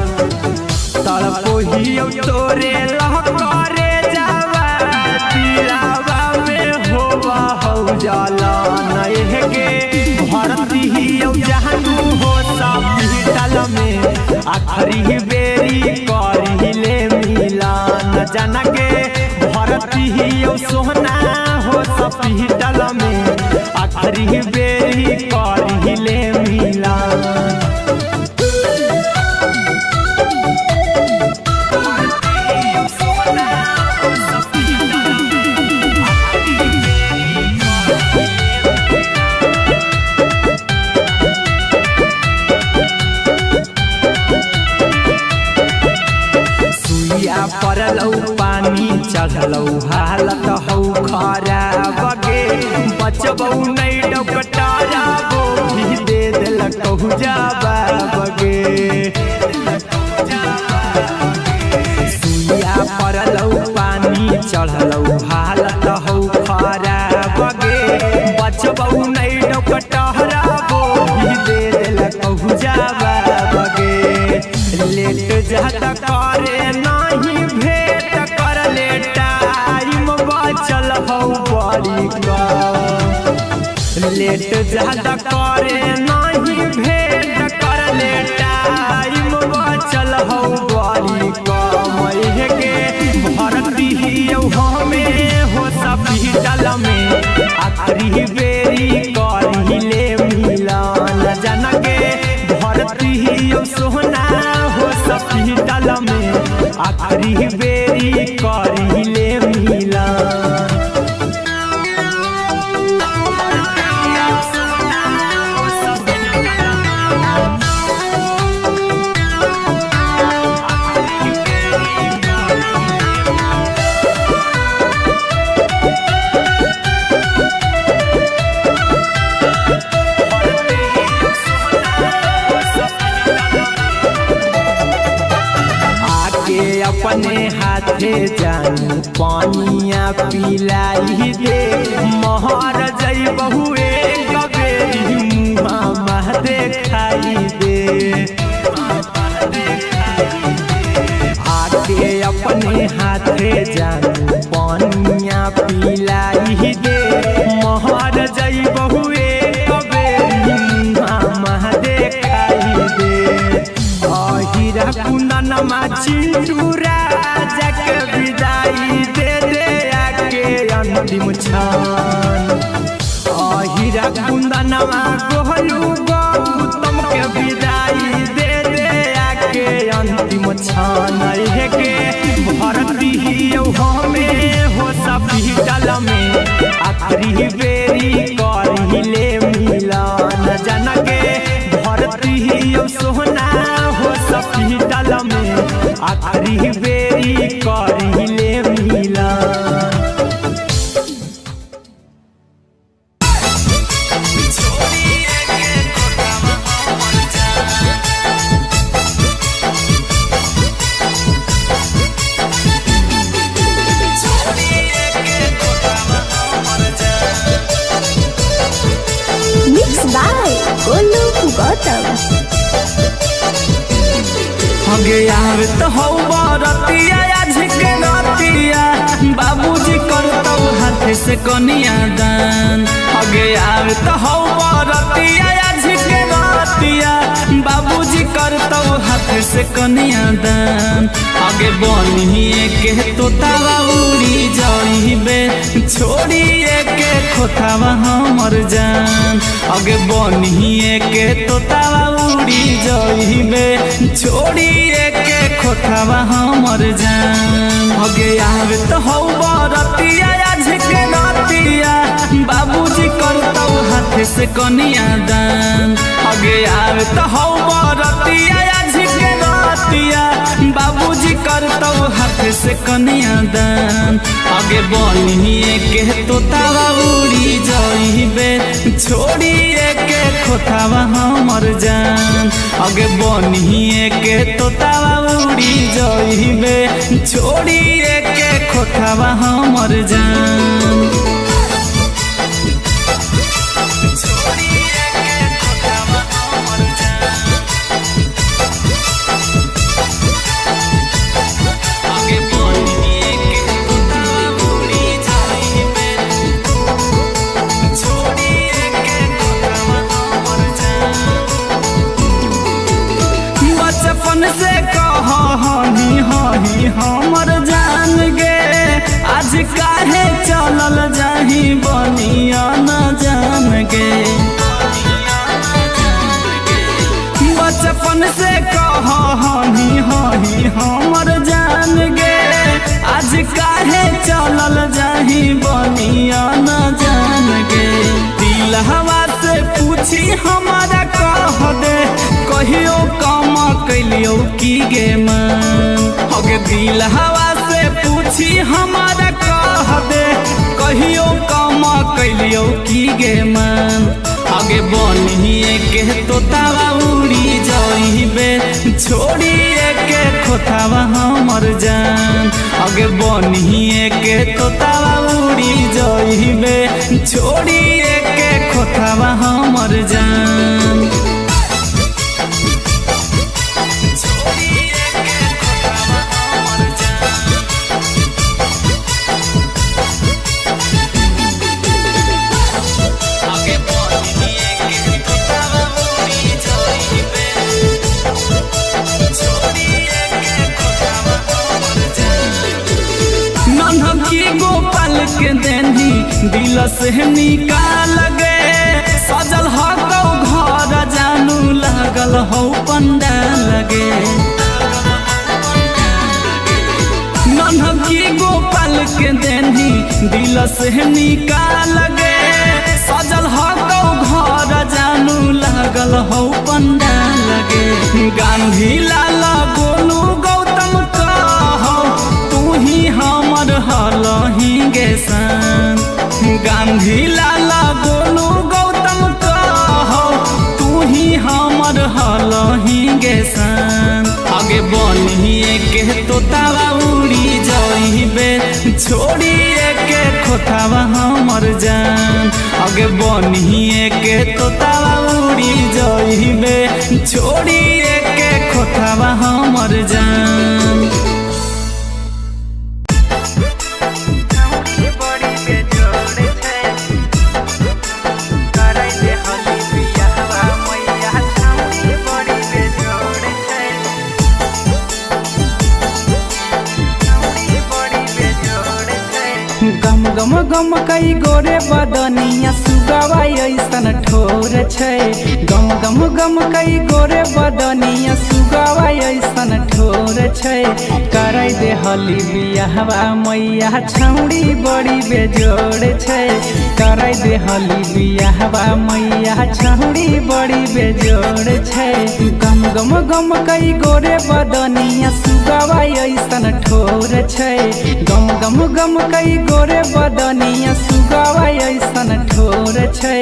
तड़पोहियो तोरे लह करे जावा दिलावा में होवा हौ जलन के भरती जहन हो हॉस्पिटल में आखिरी बेरी करिले मिलन जाना के भरती सोहना हो हॉस्पिटल में आखिरी बेरी करिले मिलन। परलौ पानी चढ़लौ हालत हौ खराब गे बचबौ नहीं डकटाराबो भी दे देलकौ जवाब गे सुइया परलौ पानी चढ़लौ हालत हौ खराब गे बचबौ नहीं डकटाराबो भी दे देलकौ जवाब गे लेट जाता करे नहीं भेंट कर ले टाइम बचल हौ बड़ी लेट ज्यादा करे नहीं भेंट कर ले टाइम बचल हौ बड़ी कमई के भरती हमें हो हॉस्पिटल में आखिरी बेरी करिले मिलन जाना के भरती सोहना हो हॉस्पिटल में आखिरी बेरी करिले मिलन। अपने हाथे जानू पानिया पिलाई दे महर जई बहुए कबेरी मुँह देखाई दे आके अपने हाथे जानू पानिया पिलाई दे महर जई बहुए कबेरी मुँह देखाई दे हीरा कुंदन चिंटूरा जग विदाई दे दे आके अंतिम क्षण हीरा राजा कुंदनवा गोलू गौतम के विदाई दे दे आके अंतिम क्षण है के भरती हमें हो हॉस्पिटल में आखिरी बेरी करिले मिलन जना के भरती सोना हो हॉस्पिटल में आखिरी बेरी करिले मिलन। Mixed by Golu Gautam. हगे आवे तो हो बरतिया आज के रतिया बाबूजी करतौ हाथ से कनिया दान। हगे आवे तो हो बरतिया आज के रतिया बाबूजी करतौ हाथ से कनिया दान। हगे बनिए के तोतावा उड़ी जाइबे छोड़िए के खोतावा हमर जान। हगे बनिए के तोतावा उड़ी जाइबे छोड़िए के खोतावा हमर जान। हगे आवे तो हो बरतिया आज के रतिया बाबूजी करतौ हाथ से कनिया दान। हगे आवे तो हो बरतिया आज के रतिया बाबूजी करतौ हाथ से कनिया दान। हगे बनिए के तोतावा उड़ी जाइबे छोड़िए के खोतावा हमर जान। हगे बनिए के तोतावा उड़ी जाइबे छोड़िए के खोतावा हमर जान। से कही हही हमर जान गे आज काहे चलल जाही बनिया न जान गे। बचपन से कही हही हमर जान गे आज काहे चलल जाही बनिया न जान गे। दिल हवा से पूछी हमारा कह दे कहियो कम कैलियो की गे मन। हगे दिल हवा से पूछी हमारा कह दे कहियो कम कैलियो की गे मन। हगे बनिए के तोतावा उड़ी जाइबे छोड़िए के खोतावा हमर जान। हगे बनिए के तोतावा उड़ी जाइबे छोड़िए के खोतावा हमर जान। गोपाल के देनी दिल से निकाल गे सजल हो घर जानू लागल हो पंडाल गे। नन्हकी गोपाल के देनी दिल से निकाल गे सजल हो घर जानू लागल हो पंडाल गे। गांधी लाल गोलू गौतम कहो तू ही हमर हलही गे सान। गांधी लाल गोलू गौतम कहो तू ही हमर हलही गे सान। आगे बनिए के तोतावा उड़ी जाइबे छोड़िए के खोतावा हमर जान। आगे बनिए के तोतावा उड़ी जाइबे छोड़िए के खोतावा हमर जान। गम गम कई गोरे बदनिया सुगवा ऐसन ठोर छै गम गम गम कई गोरे बदनिया सुगवा ऐसन ठोर छै करे दे हली बियाहवा मैया छौड़ी बड़ी बेजोड़ छै करे दे हली बियाहवा मैया छौड़ी बड़ी बेजोड़ छै गम गम गम कई गोरे बदनिया सुगवा ऐसन ठोर छै गम गम गम कई गोरे बदनिया सुगवा ऐसन ठोर छै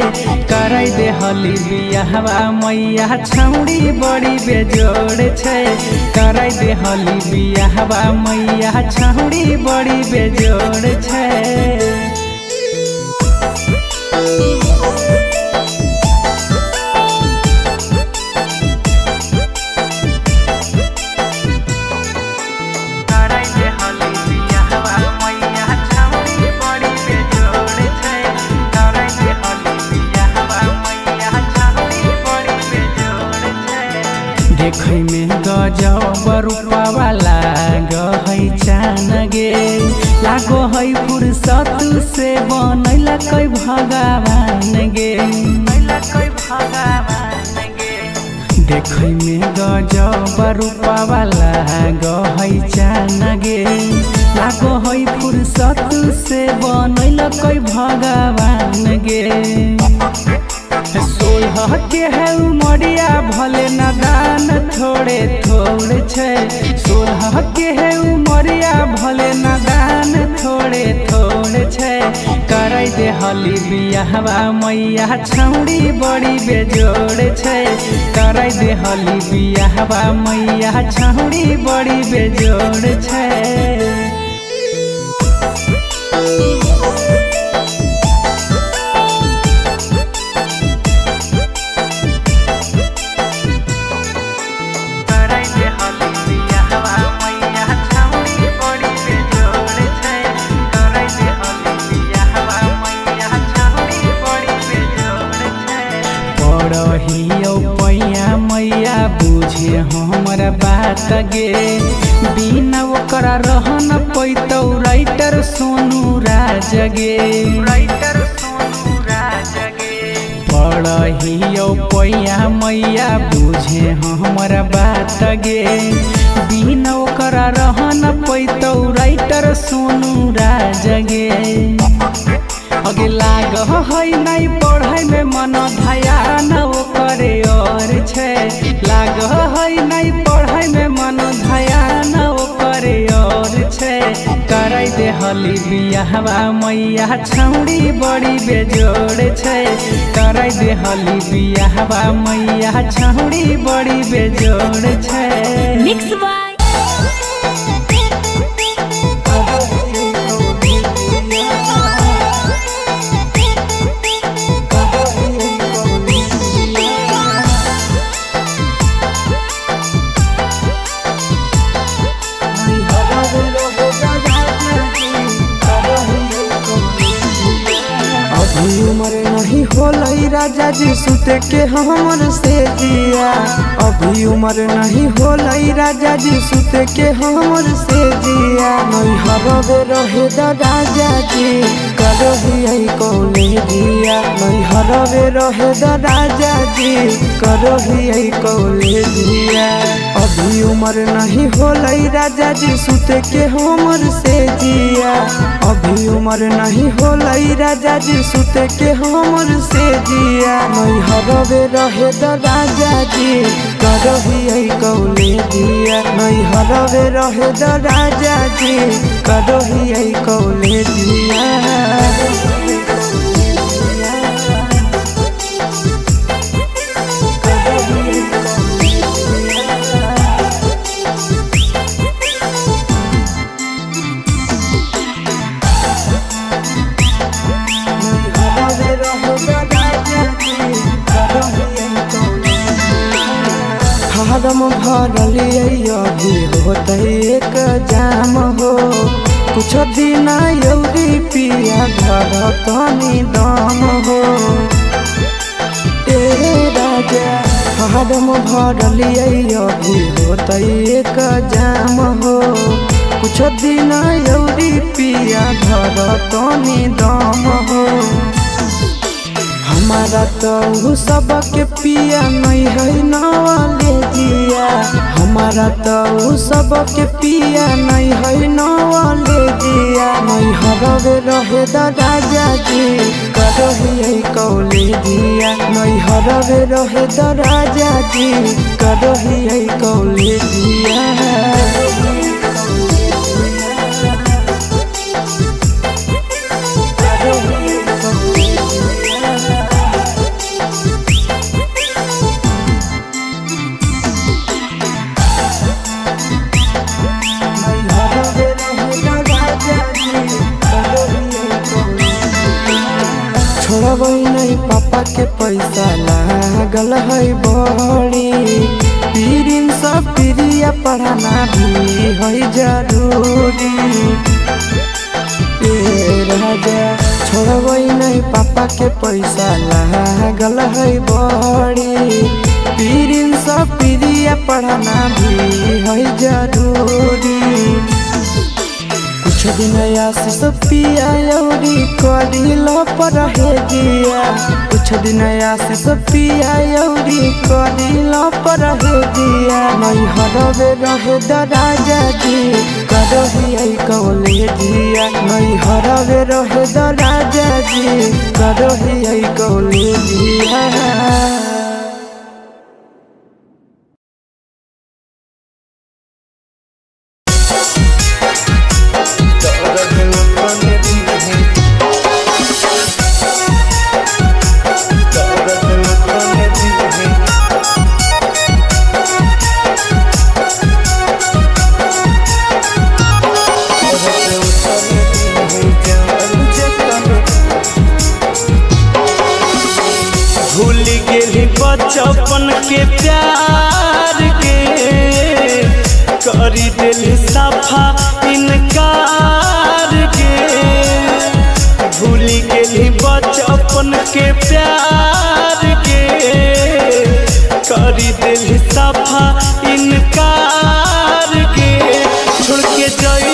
करे दे हली बियाहवा मैया छौड़ी बड़ी बेजोड़ छै करे दे हली बियाहवा मैया छौड़ी बड़ी बेजोड़ छै। देखे में गजब रूपवा लागै चान गे लागो है फुर्सत से बनैला कै भगवान गे देखे में गजब रूपवा लागै चान गे लागो है फुर्सत से बनैला कै भगवान गे सोलह के है उमरिया भले नादान थोड़े थोड़े छै सोलह के है उमरिया भले नादान थोड़े थोड़े छै करे दे हली बियाहवा मैया छौड़ी बड़ी बेजोड़ छै करे दे हली बियाहवा मैया छौड़ी बड़ी बेजोड़ छै। पैया मैया बुझे हमर बात गे बिना ओकरा रह न पैतौ राइटर सोनू राज गे पढ़ियो पैया मैया बुझे हमर बात गे बिना ओकरा रह न पैतौ राइटर सोनू राज गे अगे लाग है नहीं पढ़ाई में मन ध्यान ओकरे और छै लाग है नहीं पढ़ाई में मन ध्यान ओकरे और छै करे दे हली बियाहवा मैया छौड़ी बड़ी बेजोड़ छै करे दे हली बियाहवा मैया छौड़ी बड़ी बेजोड़ छै। मिक्स बाय उमर नहीं होलई राजा जी सुते के हमर से जिया अभी उमर नहीं होलई राजा जी सुते के हमर से जिया नहीं हरवे रहे द राजा जी करही कौले जिया नहीं हरवे रहे द राजा जी करही कौले जिया अभी उमर नहीं होलई राजा जी सुते के हमर से जिया अभी उमर नहीं होलई राजा जी सुते के हमर से जिया नहीं हरवे रहे द राजा जी करही कौले जिया नहीं हरवे रहे द राजा जी करही कौले जिया। फारम भरलिए अभी होते एक जाम हो कुछ दिन यौरी पिया घर तनी दम हो ए राजा फारम भरलिए अभी होते एक जाम हो कुछ कुछ दिन यौरी पिया धर तनी दम हो हमारा तो उ सबके पिया नहीं है नवाले दिया हमारा तो उ सबके पिया नहीं है नवाले दिया नहीं हरवे रहे द राजा जी करही कौले दिया नहीं हरवे रहे द राजा जी करही कौले दिया छोड़बै नहीं पापा के पैसा लागल है बड़ी पीरिन सब प्रिया पढ़ाना भी है जरूरी राजा छोड़बै नहीं पापा के पैसा लागल है बड़ी पीरिन सब प्रिया पढ़ाना भी है जरूरी कुछ दिन आशीष पिया यौरी करिल पर हे दिया कुछ दिन आशीष पिया यौरी करिल पर हे दिया नहीं हरवे रहे द राजा जी करही कौले दिया नहीं हरवे रहे द राजा जी करही कौले दिया। भूल गेली बचपन के प्यार के करी दिल सफा इनकार के भूल गेली बचपन के प्यार के करी दिल सफा इनकार के छोड़ के जाए